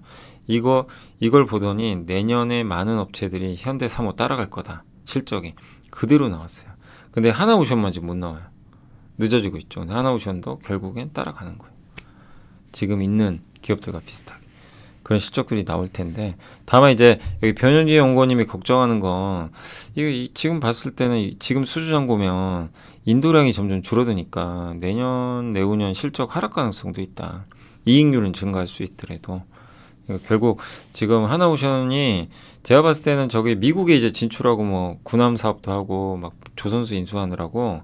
이걸 보더니 내년에 많은 업체들이 현대사무 따라갈 거다. 실적이 그대로 나왔어요. 근데 하나오션만 지금 못 나와요. 늦어지고 있죠. 근데 하나오션도 결국엔 따라가는 거예요. 지금 있는 기업들과 비슷하게 그런 실적들이 나올 텐데, 다만 이제 여기 변현지 연구원님이 걱정하는 건 이거 지금 봤을 때는 지금 수주잔고면 인도량이 점점 줄어드니까 내년 내후년 실적 하락 가능성도 있다. 이익률은 증가할 수 있더라도 결국 지금 하나오션이 제가 봤을 때는 저기 미국에 이제 진출하고 뭐 군함 사업도 하고 막 조선소 인수하느라고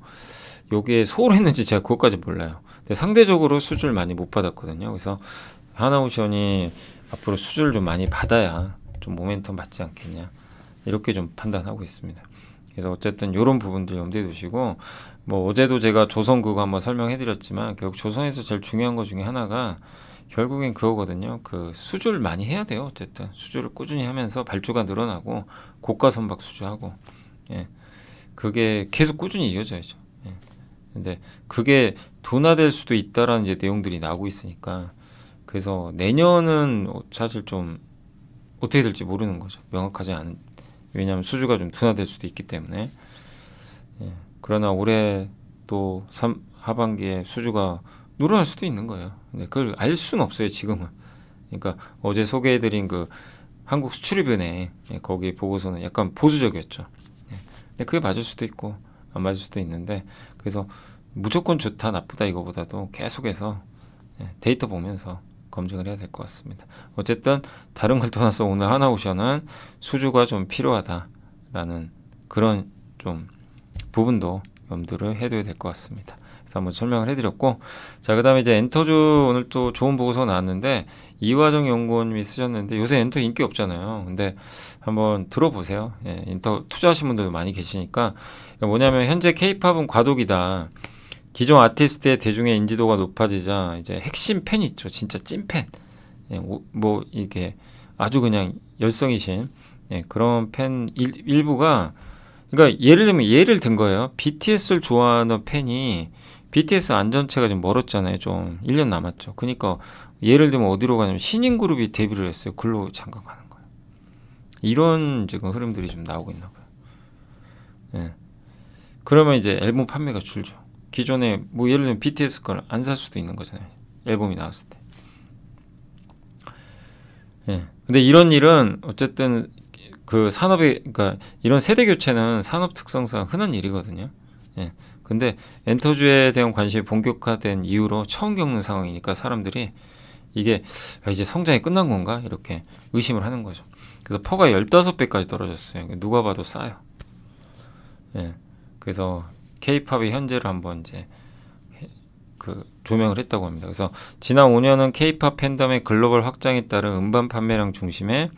요게 소홀했는지 제가 그것까지 몰라요. 근데 상대적으로 수주를 많이 못 받았거든요. 그래서 하나오션이 앞으로 수주를 좀 많이 받아야 좀 모멘텀 받지 않겠냐 이렇게 좀 판단하고 있습니다. 그래서 어쨌든 이런 부분들 염두에 두시고, 뭐 어제도 제가 조선 그거 한번 설명해 드렸지만 결국 조선에서 제일 중요한 것 중에 하나가 결국엔 그거거든요. 그 수주를 많이 해야 돼요. 어쨌든 수주를 꾸준히 하면서 발주가 늘어나고 고가 선박 수주하고 그게 계속 꾸준히 이어져야죠. 근데 그게 둔화될 수도 있다라는 이제 내용들이 나오고 있으니까 그래서 내년은 사실 좀 어떻게 될지 모르는 거죠. 명확하지 않은. 왜냐하면 수주가 좀 둔화될 수도 있기 때문에. 예. 그러나 올해 또 하반기에 수주가 늘어날 수도 있는 거예요. 근데 그걸 알 수는 없어요, 지금은. 그러니까 어제 소개해드린 그 한국수출입은행, 거기 보고서는 약간 보수적이었죠. 근데 그게 맞을 수도 있고 안 맞을 수도 있는데, 그래서 무조건 좋다 나쁘다 이거보다도 계속해서 데이터 보면서 검증을 해야 될 것 같습니다. 어쨌든 다른 걸 떠나서 오늘 하나오션은 수주가 좀 필요하다라는 그런 좀 부분도 염두를 해둬야 될 것 같습니다. 그래서 한번 설명을 해드렸고, 자, 그 다음에 이제 엔터주 오늘 또 좋은 보고서 나왔는데, 이화정 연구원님이 쓰셨는데, 요새 엔터 인기 없잖아요. 근데 한번 들어보세요. 예, 엔터 투자하신 분들 많이 계시니까. 뭐냐면 현재 케이팝은 과도기다. 기존 아티스트의 대중의 인지도가 높아지자 이제 핵심 팬 있죠. 진짜 찐팬. 예, 뭐 이게 아주 그냥 열성이신 그런 팬 일부가, 그러니까 예를 들면 예를 든 거예요. BTS를 좋아하는 팬이 BTS 안전체가 지금 멀었잖아요. 좀 1년 남았죠. 그러니까 예를 들면 어디로 가냐면 신인 그룹이 데뷔를 했어요. 글로 잠깐 가는 거예요. 이런 지금 흐름들이 좀 나오고 있나 봐요. 예. 그러면 이제 앨범 판매가 줄죠. 기존에 뭐 예를 들면 BTS 걸 안 살 수도 있는 거잖아요. 앨범이 나왔을 때. 예. 근데 이런 일은 어쨌든 그 산업이, 그러니까 이런 세대 교체는 산업 특성상 흔한 일이거든요. 예. 근데 엔터주에 대한 관심이 본격화된 이후로 처음 겪는 상황이니까 사람들이 이게 이제 성장이 끝난 건가 이렇게 의심을 하는 거죠. 그래서 퍼가 15배까지 떨어졌어요. 누가 봐도 싸요. 예. 그래서 K-팝의 현재를 한번 이제 그 조명을 했다고 합니다. 그래서 지난 5년은 K-팝 팬덤의 글로벌 확장에 따른 음반 판매량 중심의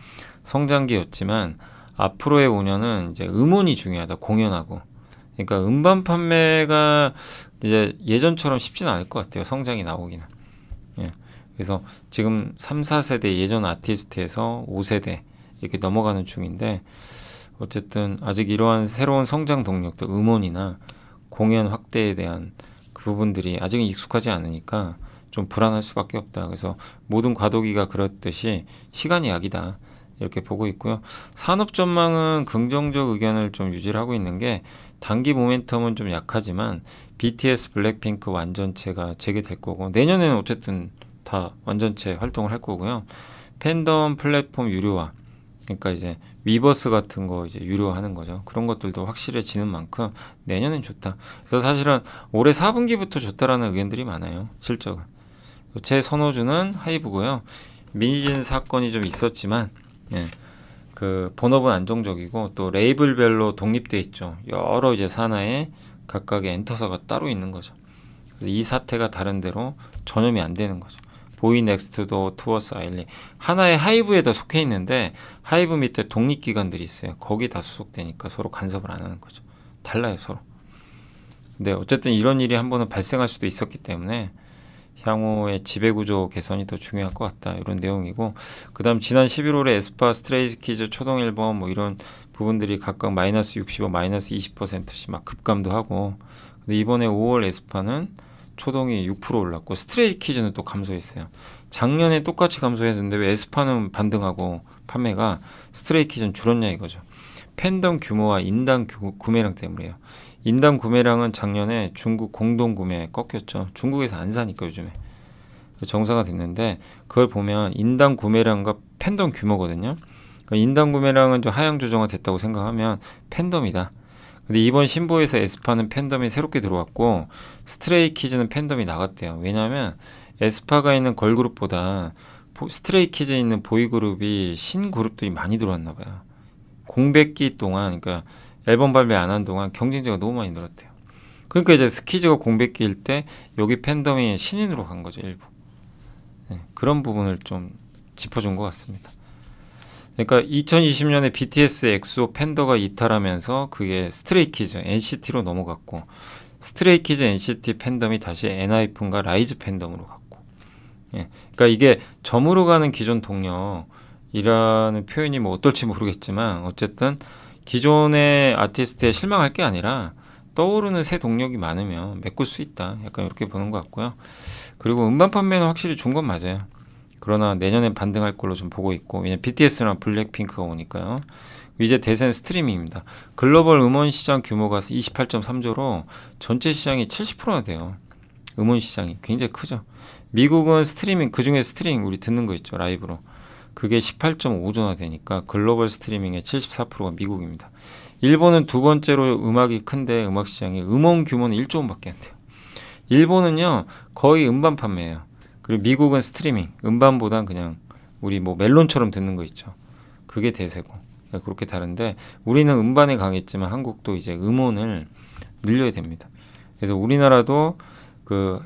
성장기였지만 앞으로의 5년은 이제 음원이 중요하다. 공연하고. 그러니까 음반 판매가 이제 예전처럼 쉽지는 않을 것 같아요. 성장이 나오기는. 예. 그래서 지금 3, 4세대 예전 아티스트에서 5세대 이렇게 넘어가는 중인데, 어쨌든 아직 이러한 새로운 성장 동력도 음원이나 공연 확대에 대한 그 부분들이 아직은 익숙하지 않으니까 좀 불안할 수밖에 없다. 그래서 모든 과도기가 그렇듯이 시간이 약이다. 이렇게 보고 있고요. 산업 전망은 긍정적 의견을 좀 유지를 하고 있는 게, 단기 모멘텀은 좀 약하지만 BTS, 블랙핑크 완전체가 재개될 거고, 내년에는 어쨌든 다 완전체 활동을 할 거고요. 팬덤 플랫폼 유료화, 그러니까 이제 위버스 같은 거 이제 유료화하는 거죠. 그런 것들도 확실해지는 만큼 내년엔 좋다. 그래서 사실은 올해 4분기부터 좋다라는 의견들이 많아요. 실적은. 제 선호주는 하이브고요. 민희진 사건이 좀 있었지만, 예, 그 본업은 안정적이고 또 레이블별로 독립돼 있죠. 여러 이제 산하에 각각의 엔터사가 따로 있는 거죠. 그래서 이 사태가 다른 데로 전염이 안 되는 거죠. 보이넥스트도 투어스 아일리 하나의 하이브에다 속해 있는데, 하이브 밑에 독립기관들이 있어요. 거기 다 소속되니까 서로 간섭을 안 하는 거죠. 달라요, 서로. 근데 어쨌든 이런 일이 한 번은 발생할 수도 있었기 때문에 향후의 지배구조 개선이 더 중요할 것 같다, 이런 내용이고, 그 다음 지난 11월에 에스파, 스트레이키즈, 초동 앨범 뭐 이런 부분들이 각각 마이너스 60%, 마이너스 20%씩 막 급감도 하고, 근데 이번에 5월 에스파는 초동이 6% 올랐고 스트레이키즈는 또 감소했어요. 작년에 똑같이 감소했는데 왜 에스파는 반등하고 판매가, 스트레이키즈는 줄었냐 이거죠. 팬덤 규모와 인당 구매량 때문이에요. 인당 구매량은 작년에 중국 공동 구매에 꺾였죠. 중국에서 안 사니까 요즘에 정상화 됐는데, 그걸 보면 인당 구매량과 팬덤 규모거든요. 그러니까 인당 구매량은 좀 하향 조정화 됐다고 생각하면 팬덤이다. 근데 이번 신보에서 에스파는 팬덤이 새롭게 들어왔고 스트레이키즈는 팬덤이 나갔대요. 왜냐하면 에스파가 있는 걸그룹보다 스트레이키즈에 있는 보이그룹이 신그룹들이 많이 들어왔나 봐요. 공백기 동안, 그러니까 앨범 발매 안 한 동안 경쟁자가 너무 많이 늘었대요. 그러니까 이제 스키즈가 공백기일 때 여기 팬덤이 신인으로 간 거죠, 일부. 네, 그런 부분을 좀 짚어준 것 같습니다. 그러니까 2020년에 BTS, 엑소, 팬더가 이탈하면서 그게 스트레이키즈, NCT로 넘어갔고, 스트레이키즈, NCT 팬덤이 다시 엔하이픈과 라이즈 팬덤으로 갔고, 예, 그러니까 이게 점으로 가는 기존 동력이라는 표현이 뭐 어떨지 모르겠지만, 어쨌든 기존의 아티스트에 실망할 게 아니라 떠오르는 새 동력이 많으면 메꿀 수 있다. 약간 이렇게 보는 것 같고요. 그리고 음반 판매는 확실히 준 건 맞아요. 그러나 내년엔 반등할 걸로 좀 보고 있고, 왜냐면 BTS랑 블랙핑크가 오니까요. 이제 대세는 스트리밍입니다. 글로벌 음원 시장 규모가 28.3조로 전체 시장이 70%나 돼요. 음원 시장이 굉장히 크죠. 미국은 스트리밍, 그중에 스트리밍 우리 듣는 거 있죠, 라이브로. 그게 18.5조나 되니까 글로벌 스트리밍의 74%가 미국입니다. 일본은 두 번째로 음악이 큰데 음악 시장이 음원 규모는 1조 원밖에 안 돼요. 일본은요 거의 음반 판매예요. 그리고 미국은 스트리밍, 음반보단 그냥 우리 뭐 멜론처럼 듣는 거 있죠. 그게 대세고. 그렇게 다른데 우리는 음반에 강했지만 한국도 이제 음원을 늘려야 됩니다. 그래서 우리나라도 그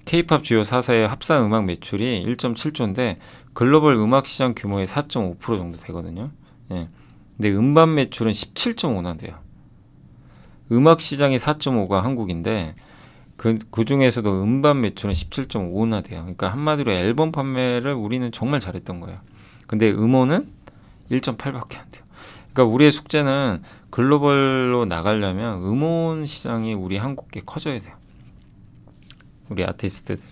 K-팝 주요 4사의 합산 음악 매출이 1.7조인데 글로벌 음악 시장 규모의 4.5% 정도 되거든요. 예. 근데 음반 매출은 17.5나 돼요. 음악 시장이 4.5가 한국인데 그 중에서도 음반 매출은 17.5나 돼요. 그러니까 한마디로 앨범 판매를 우리는 정말 잘했던 거예요. 근데 음원은 1.8밖에 안 돼요. 그러니까 우리의 숙제는 글로벌로 나가려면 음원 시장이 우리 한국에 커져야 돼요. 우리 아티스트들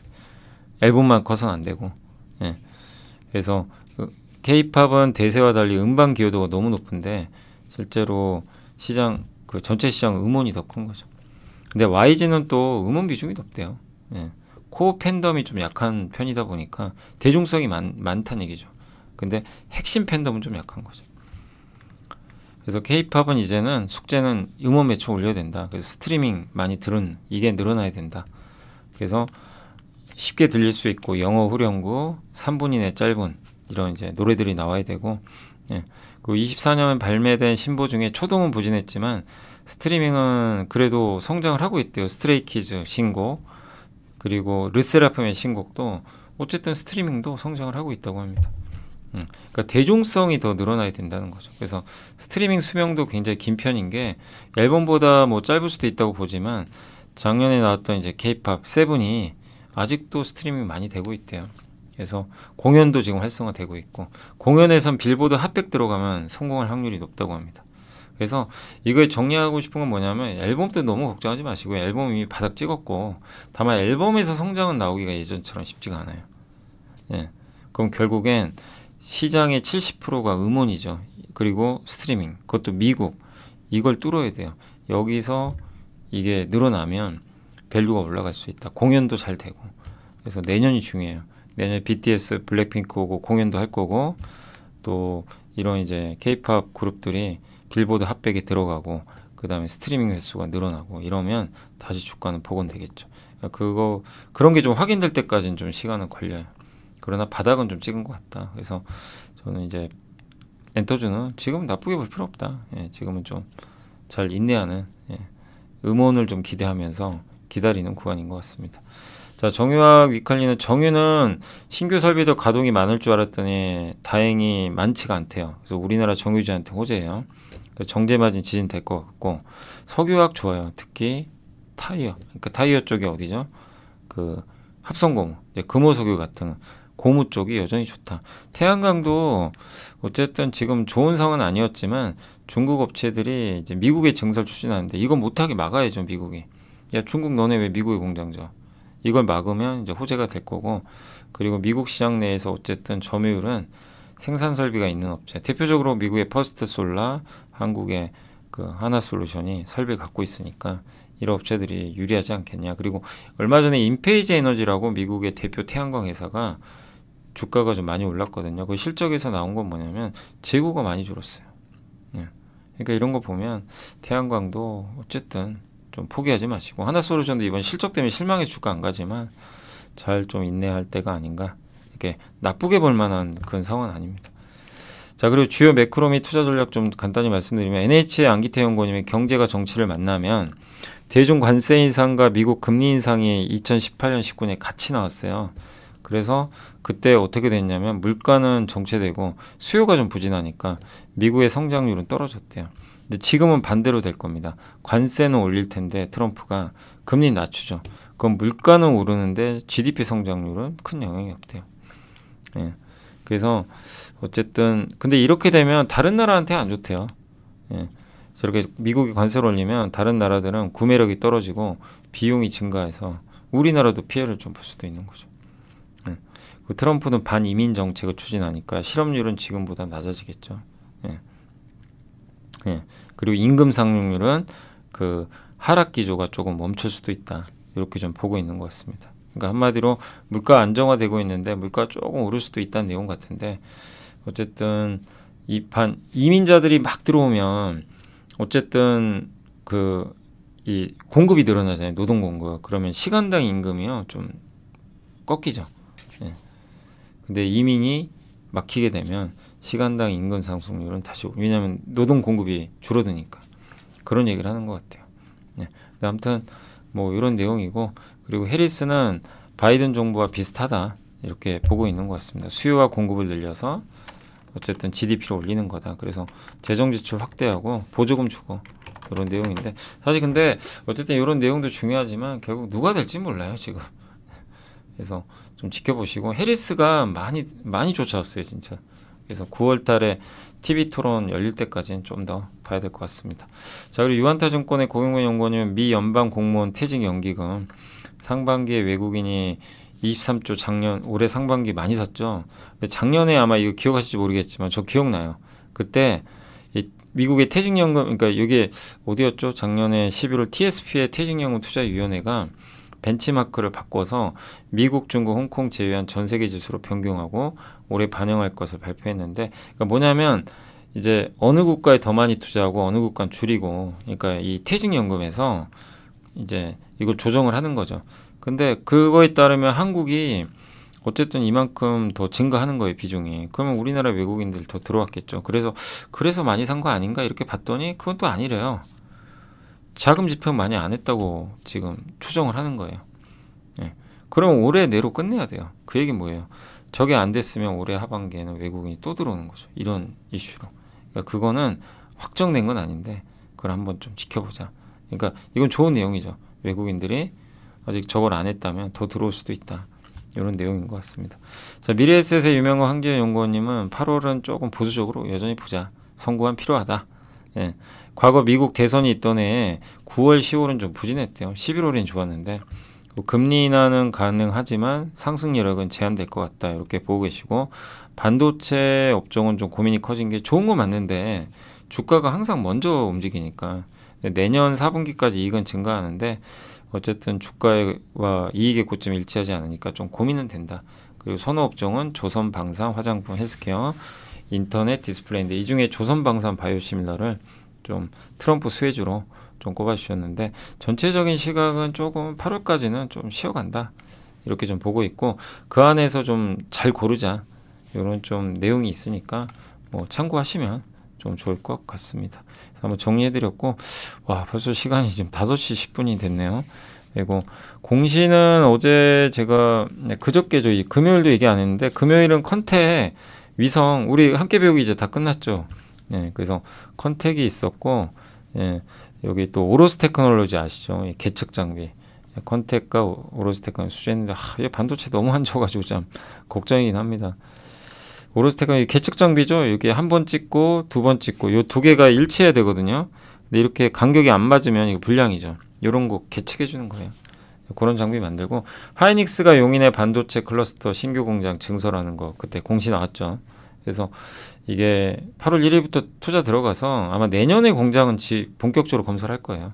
앨범만 커서는 안 되고. 예. 그래서 K-팝은 대세와 달리 음반 기여도가 너무 높은데 실제로 시장 그 전체 시장 음원이 더 큰 거죠. 근데 YG는 또 음원 비중이 높대요. 예. 코어 팬덤이 좀 약한 편이다 보니까 대중성이 많다는 얘기죠. 근데 핵심 팬덤은 좀 약한 거죠. 그래서 K-팝은 이제는 숙제는 음원 매출 올려야 된다. 그래서 스트리밍 많이 이게 늘어나야 된다. 그래서 쉽게 들릴 수 있고 영어 후렴구 3분 이내 짧은 이런 이제 노래들이 나와야 되고, 예. 그리고 24년 발매된 신보 중에 초동은 부진했지만 스트리밍은 그래도 성장을 하고 있대요. 스트레이키즈 신곡 그리고 르세라핌의 신곡도 어쨌든 스트리밍도 성장을 하고 있다고 합니다. 그러니까 대중성이 더 늘어나야 된다는 거죠. 그래서 스트리밍 수명도 굉장히 긴 편인 게 앨범보다 뭐 짧을 수도 있다고 보지만 작년에 나왔던 이제 K-팝 세븐이 아직도 스트리밍 많이 되고 있대요. 그래서 공연도 지금 활성화되고 있고 공연에선 빌보드 핫백 들어가면 성공할 확률이 높다고 합니다. 그래서 이걸 정리하고 싶은 건 뭐냐면 앨범 때 너무 걱정하지 마시고 앨범 이미 바닥 찍었고 다만 앨범에서 성장은 나오기가 예전처럼 쉽지가 않아요. 예. 그럼 결국엔 시장의 70%가 음원이죠. 그리고 스트리밍, 그것도 미국. 이걸 뚫어야 돼요. 여기서 이게 늘어나면 밸류가 올라갈 수 있다. 공연도 잘 되고. 그래서 내년이 중요해요. 내년에 BTS, 블랙핑크 오고 공연도 할 거고 또 이런 이제 K-팝 그룹들이 빌보드 핫백에 들어가고 그 다음에 스트리밍 횟수가 늘어나고 이러면 다시 주가는 복원되겠죠. 그러니까 그런 게 좀 확인될 때까지는 좀 시간은 걸려요. 그러나 바닥은 좀 찍은 것 같다. 그래서 저는 이제 엔터주는 지금은 나쁘게 볼 필요 없다. 예, 지금은 좀 잘 인내하는 음원을 좀 기대하면서 기다리는 구간인 것 같습니다. 자, 정유학 위칼리는 정유는 신규 설비도 가동이 많을 줄 알았더니 다행히 많지가 않대요. 그래서 우리나라 정유주한테 호재예요. 정제 마진 지진될 것 같고 석유화학 좋아요. 특히 타이어, 그러니까 타이어 쪽이 어디죠? 그 합성고무, 이제 금호석유 같은 고무 쪽이 여전히 좋다. 태양광도 어쨌든 지금 좋은 상황은 아니었지만 중국 업체들이 이제 미국에 증설 추진하는데 이건 못하게 막아야죠. 미국이. 야, 중국 너네 왜 미국에 공장 져? 이걸 막으면 이제 호재가 될 거고, 그리고 미국 시장 내에서 어쨌든 점유율은 생산 설비가 있는 업체, 대표적으로 미국의 퍼스트 솔라, 한국의 그 하나솔루션이 설비 갖고 있으니까 이런 업체들이 유리하지 않겠냐. 그리고 얼마 전에 인페이지 에너지라고 미국의 대표 태양광 회사가 주가가 좀 많이 올랐거든요. 그 실적에서 나온 건 뭐냐면 재고가 많이 줄었어요. 네. 그러니까 이런 거 보면 태양광도 어쨌든 좀 포기하지 마시고, 하나솔루션도 이번 실적 때문에 실망해서 주가 안 가지만 잘 좀 인내할 때가 아닌가. 이렇게 나쁘게 볼 만한 그런 상황은 아닙니다. 자, 그리고 주요 매크로 및 투자 전략 좀 간단히 말씀드리면 NH의 안기태 연구원님의 경제가 정치를 만나면 대중 관세 인상과 미국 금리 인상이 2018년 19년에 같이 나왔어요. 그래서 그때 어떻게 됐냐면 물가는 정체되고 수요가 좀 부진하니까 미국의 성장률은 떨어졌대요. 근데 지금은 반대로 될 겁니다. 관세는 올릴 텐데 트럼프가 금리 낮추죠. 그럼 물가는 오르는데 GDP 성장률은 큰 영향이 없대요. 예. 그래서 어쨌든 근데 이렇게 되면 다른 나라한테 안 좋대요. 예. 저렇게 미국이 관세를 올리면 다른 나라들은 구매력이 떨어지고 비용이 증가해서 우리나라도 피해를 좀 볼 수도 있는 거죠. 트럼프는 반이민 정책을 추진하니까 실업률은 지금보다 낮아지겠죠. 예. 예. 그리고 임금 상승률은 그 하락 기조가 조금 멈출 수도 있다. 이렇게 좀 보고 있는 것 같습니다. 그러니까 한마디로 물가 안정화되고 있는데 물가 조금 오를 수도 있다는 내용 같은데 어쨌든 이민자들이 막 들어오면 어쨌든 이 공급이 늘어나잖아요. 노동 공급. 그러면 시간당 임금이요 좀 꺾이죠. 예. 근데 이민이 막히게 되면 시간당 임금 상승률은 다시 왜냐하면 노동 공급이 줄어드니까 그런 얘기를 하는 것 같아요. 네. 아무튼 뭐 이런 내용이고 그리고 해리스는 바이든 정부와 비슷하다 이렇게 보고 있는 것 같습니다. 수요와 공급을 늘려서 어쨌든 GDP를 올리는 거다. 그래서 재정 지출 확대하고 보조금 주고 이런 내용인데 사실 근데 어쨌든 이런 내용도 중요하지만 결국 누가 될지 몰라요 지금. 그래서 좀 지켜보시고 해리스가 많이 쫓아왔어요 진짜. 그래서 9월달에 TV 토론 열릴 때까지는 좀 더 봐야 될 것 같습니다. 자 그리고 유한타증권의 고용근 연구원은 미 연방 공무원 퇴직 연기금 상반기에 외국인이 23조 올해 상반기 많이 샀죠. 근데 작년에 아마 이거 기억하실지 모르겠지만 저 기억나요. 그때 미국의 퇴직연금 그러니까 이게 어디였죠? 작년에 11월 TSP의 퇴직연금 투자위원회가 벤치마크를 바꿔서 미국, 중국, 홍콩 제외한 전 세계 지수로 변경하고 올해 반영할 것을 발표했는데 그러니까 뭐냐면 이제 어느 국가에 더 많이 투자하고 어느 국가는 줄이고 그러니까 이 퇴직연금에서 이제 이걸 조정을 하는 거죠. 근데 그거에 따르면 한국이 어쨌든 이만큼 더 증가하는 거예요 비중이. 그러면 우리나라 외국인들 더 들어왔겠죠. 그래서 많이 산 거 아닌가 이렇게 봤더니 그건 또 아니래요. 자금 집행 많이 안 했다고 지금 추정을 하는 거예요. 예. 그럼 올해 내로 끝내야 돼요. 그 얘기는 뭐예요? 저게 안 됐으면 올해 하반기에는 외국인이 또 들어오는 거죠. 이런 이슈로. 그러니까 그거는 확정된 건 아닌데 그걸 한번 좀 지켜보자. 그러니까 이건 좋은 내용이죠. 외국인들이 아직 저걸 안 했다면 더 들어올 수도 있다. 이런 내용인 것 같습니다. 자, 미래에셋의 유명한 황재현 연구원님은 8월은 조금 보수적으로 여전히 보자. 선구안 필요하다. 예. 과거 미국 대선이 있던 해에 9월, 10월은 좀 부진했대요. 11월엔 좋았는데 금리 인하는 가능하지만 상승 여력은 제한될 것 같다. 이렇게 보고 계시고 반도체 업종은 좀 고민이 커진 게 좋은 건 맞는데 주가가 항상 먼저 움직이니까 내년 4분기까지 이익은 증가하는데 어쨌든 주가와 이익의 고점이 일치하지 않으니까 좀 고민은 된다. 그리고 선호 업종은 조선, 방산, 화장품, 헬스케어, 인터넷, 디스플레이인데 이 중에 조선, 방산, 바이오시밀러를 좀 트럼프 수혜주로 좀 꼽아주셨는데 전체적인 시각은 조금 8월까지는 좀 쉬어간다. 이렇게 좀 보고 있고 그 안에서 좀 잘 고르자. 이런 좀 내용이 있으니까 뭐 참고하시면 좀 좋을 것 같습니다. 그래서 한번 정리해드렸고 와 벌써 시간이 지금 5시 10분이 됐네요. 그리고 공시는 어제 제가 그저께죠. 금요일도 얘기 안 했는데 금요일은 컨택 위성 우리 함께 배우기 이제 다 끝났죠. 네, 그래서 컨택이 있었고 예, 여기 또 오로스 테크놀로지 아시죠? 계측 장비 컨택과 오로스 테크놀로지 수주했는데 이 반도체 너무 안 좋아가지고 참 걱정이긴 합니다. 오로스 테크놀로지 계측 장비죠. 여기 한 번 찍고 두 번 찍고 요 두 개가 일치해야 되거든요. 근데 이렇게 간격이 안 맞으면 이거 불량이죠. 이런 거 계측해 주는 거예요. 그런 장비 만들고 하이닉스가 용인의 반도체 클러스터 신규 공장 증설하는 거 그때 공시 나왔죠. 그래서 이게 8월 1일부터 투자 들어가서 아마 내년에 공장은 본격적으로 건설할 거예요.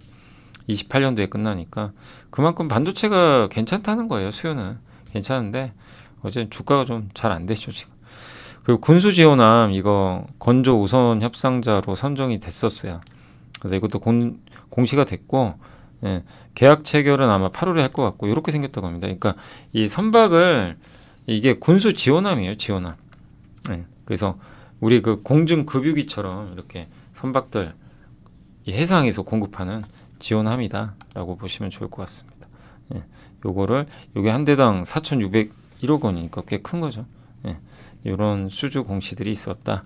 28년도에 끝나니까 그만큼 반도체가 괜찮다는 거예요. 수요는 괜찮은데 어제 주가가 좀 잘 안 되죠 지금. 그리고 군수지원함 이거 건조 우선 협상자로 선정이 됐었어요. 그래서 이것도 공시가 됐고 예, 계약 체결은 아마 8월에 할 것 같고 이렇게 생겼다고 합니다. 그러니까 이 선박을 이게 군수 지원함이에요. 지원함. 예, 그래서 우리 그 공중급유기처럼 이렇게 선박들 이 해상에서 공급하는 지원함이다라고 보시면 좋을 것 같습니다. 예, 요게 한 대당 4,601억 원이니까 꽤 큰 거죠. 예, 이런 수주 공시들이 있었다.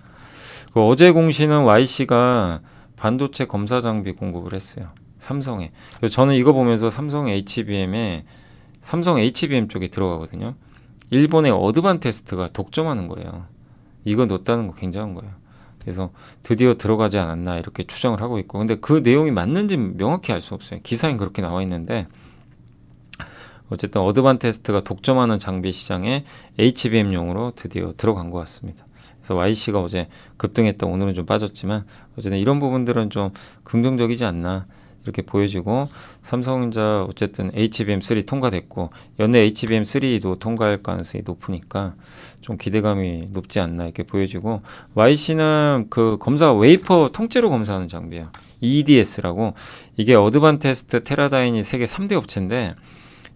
어제 공시는 YC가 반도체 검사 장비 공급을 했어요. 삼성에. 그래서 저는 이거 보면서 삼성 HBM 쪽에 들어가거든요. 일본의 어드반테스트가 독점하는 거예요. 이거 넣었다는 거 굉장한 거예요. 그래서 드디어 들어가지 않았나 이렇게 추정을 하고 있고 근데 그 내용이 맞는지 명확히 알 수 없어요. 기사엔 그렇게 나와 있는데 어쨌든 어드밴티스트가 독점하는 장비 시장에 HBM용으로 드디어 들어간 것 같습니다. 그래서 YC가 어제 급등했다 오늘은 좀 빠졌지만 어쨌든 이런 부분들은 좀 긍정적이지 않나 이렇게 보여지고, 삼성전자 어쨌든 HBM3 통과됐고 연내 HBM3도 통과할 가능성이 높으니까 좀 기대감이 높지 않나 이렇게 보여지고, YC는 그 검사 웨이퍼 통째로 검사하는 장비예요. EDS라고. 이게 어드밴티스트 테라다인이 세계 3대 업체인데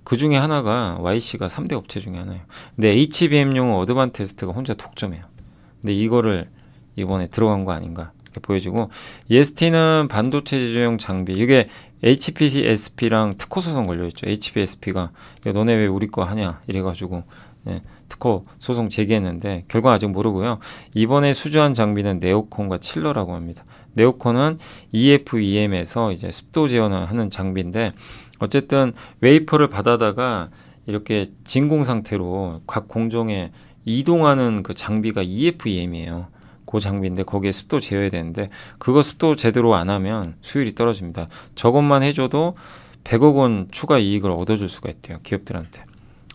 그 중에 하나가 YC가 3대 업체 중에 하나예요. 근데 HBM용 어드밴티스트가 혼자 독점해요. 근데 이거를 이번에 들어간 거 아닌가 이렇게 보여지고, EST는 반도체 제조용 장비, 이게 HPSP랑 특허 소송 걸려있죠. HPSP가 너네 왜 우리 거 하냐 이래가지고 특허 소송 제기했는데 결과 아직 모르고요. 이번에 수주한 장비는 네오콘과 칠러라고 합니다. 네오콘은 EFEM에서 이제 습도 제어를 하는 장비인데, 어쨌든 웨이퍼를 받아다가 이렇게 진공 상태로 각 공정에 이동하는 그 장비가 EFEM이에요. 그 장비인데 거기에 습도 제어해야 되는데 그거 습도 제대로 안 하면 수율이 떨어집니다. 저것만 해줘도 100억 원 추가 이익을 얻어줄 수가 있대요. 기업들한테.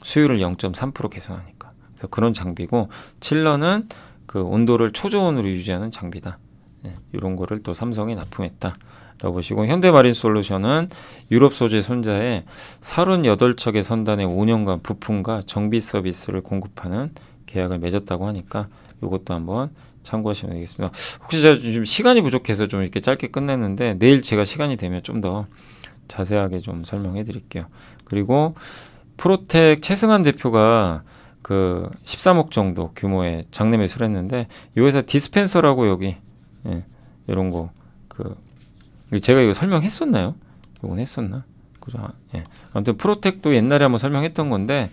수율을 0.3% 개선하니까. 그래서 그런 장비고, 칠러는 그 온도를 초저온으로 유지하는 장비다. 이런 거를 또 삼성에 납품했다 라고 보시고, 현대마린솔루션은 유럽 소재 손자에 38척의 선단에 5년간 부품과 정비 서비스를 공급하는 계약을 맺었다고 하니까 이것도 한번 참고하시면 되겠습니다. 혹시 제가 좀 시간이 부족해서 좀 이렇게 짧게 끝냈는데 내일 제가 시간이 되면 좀 더 자세하게 좀 설명해 드릴게요. 그리고 프로텍 최승환 대표가 그 13억 정도 규모의 장내 매수를 했는데, 이 회사 디스펜서라고 여기 이런 거 그 제가 이거 설명했었나요? 이건 했었나? 그죠? 아무튼 프로텍도 옛날에 한번 설명했던 건데,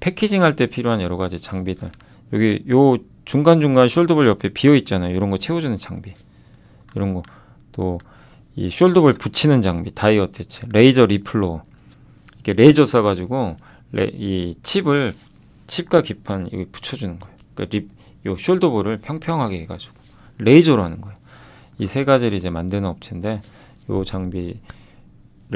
패키징 할 때 필요한 여러 가지 장비들, 여기 요 중간중간 숄더볼 옆에 비어 있잖아요. 이런 거 채워주는 장비, 이런 거, 또 이 숄더볼 붙이는 장비, 다이 어태치, 레이저 리플로, 이렇게 레이저 쏴가지고 이 칩과 기판 여기 붙여주는 거예요. 그러니까 요 숄더볼을 평평하게 해가지고 레이저로 하는 거예요. 이 세 가지를 이제 만드는 업체인데, 요 장비를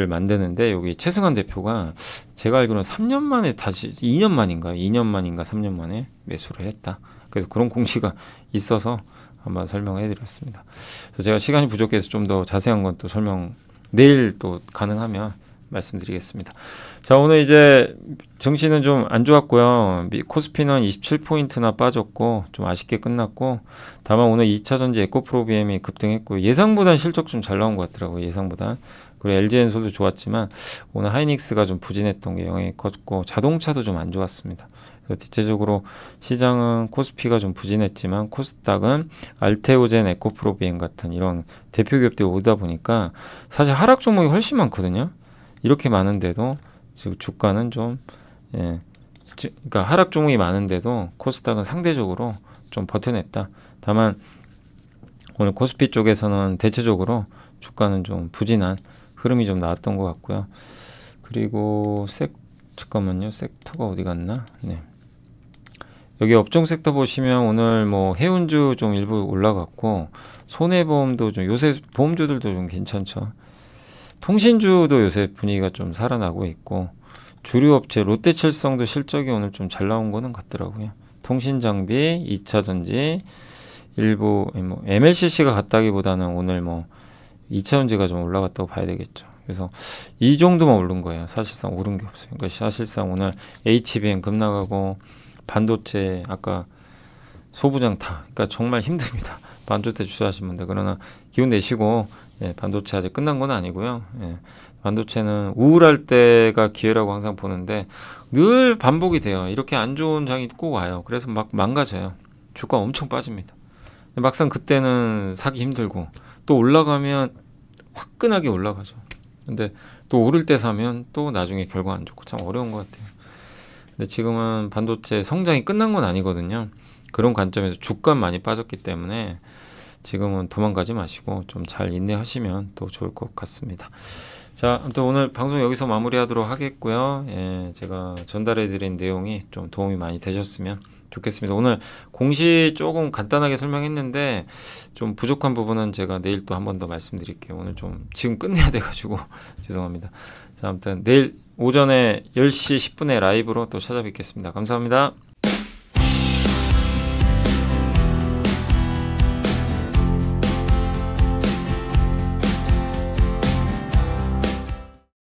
만드는데 여기 최승환 대표가 제가 알기로는 3년 만에 다시 2년 만인가 3년 만에 매수를 했다. 그래서 그런 공시가 있어서 한번 설명해 드렸습니다. 그래서 제가 시간이 부족해서 좀 더 자세한 건 또 설명 내일 또 가능하면 말씀드리겠습니다. 자, 오늘 이제 증시는 좀 안 좋았고요. 코스피는 27포인트나 빠졌고 좀 아쉽게 끝났고, 다만 오늘 2차전지 에코프로비엠이 급등했고 예상보단 실적 좀 잘 나온 것 같더라고요. 예상보단. 그리고 LG엔솔도 좋았지만 오늘 하이닉스가 좀 부진했던 게 영향이 컸고, 자동차도 좀 안 좋았습니다. 그래서 대체적으로 시장은 코스피가 좀 부진했지만 코스닥은 알테오젠, 에코프로비엠 같은 이런 대표 기업들이 오다 보니까 사실 하락 종목이 훨씬 많거든요. 이렇게 많은데도 지금 주가는 좀 그러니까 하락 종목이 많은데도 코스닥은 상대적으로 좀 버텨냈다. 다만 오늘 코스피 쪽에서는 대체적으로 주가는 좀 부진한 흐름이 좀 나왔던 것 같고요. 그리고 잠깐만요. 섹터가 어디 갔나? 여기 업종 섹터 보시면 오늘 뭐 해운주 좀 일부 올라갔고, 손해보험도 좀, 요새 보험주들도 좀 괜찮죠. 통신주도 요새 분위기가 좀 살아나고 있고, 주류업체 롯데칠성도 실적이 오늘 좀 잘 나온 거는 같더라고요. 통신장비, 2차전지, 일부 뭐 MLCC가 갔다기보다는 오늘 뭐 2차전지가 좀 올라갔다고 봐야 되겠죠. 그래서 이 정도만 오른 거예요. 사실상 오른 게 없어요. 그러니까 사실상 오늘 HBM 급락하고 반도체 아까 소부장 다, 그러니까 정말 힘듭니다. 반도체 주시하신 분들. 그러나 기운 내시고, 반도체 아직 끝난 건 아니고요. 반도체는 우울할 때가 기회라고 항상 보는데 늘 반복이 돼요. 이렇게 안 좋은 장이 꼭 와요. 그래서 막 망가져요. 주가 엄청 빠집니다. 막상 그때는 사기 힘들고, 또 올라가면 화끈하게 올라가죠. 근데 또 오를 때 사면 또 나중에 결과 안 좋고 참 어려운 것 같아요. 근데 지금은 반도체 성장이 끝난 건 아니거든요. 그런 관점에서 주가 많이 빠졌기 때문에 지금은 도망가지 마시고 좀 잘 인내하시면 또 좋을 것 같습니다. 자, 아무튼 오늘 방송 여기서 마무리하도록 하겠고요. 예, 제가 전달해드린 내용이 좀 도움이 많이 되셨으면 좋겠습니다. 오늘 공시 조금 간단하게 설명했는데 좀 부족한 부분은 제가 내일 또 한 번 더 말씀드릴게요. 오늘 좀 지금 끝내야 돼가지고 죄송합니다. 자, 아무튼 내일 오전에 10시 10분에 라이브로 또 찾아뵙겠습니다. 감사합니다.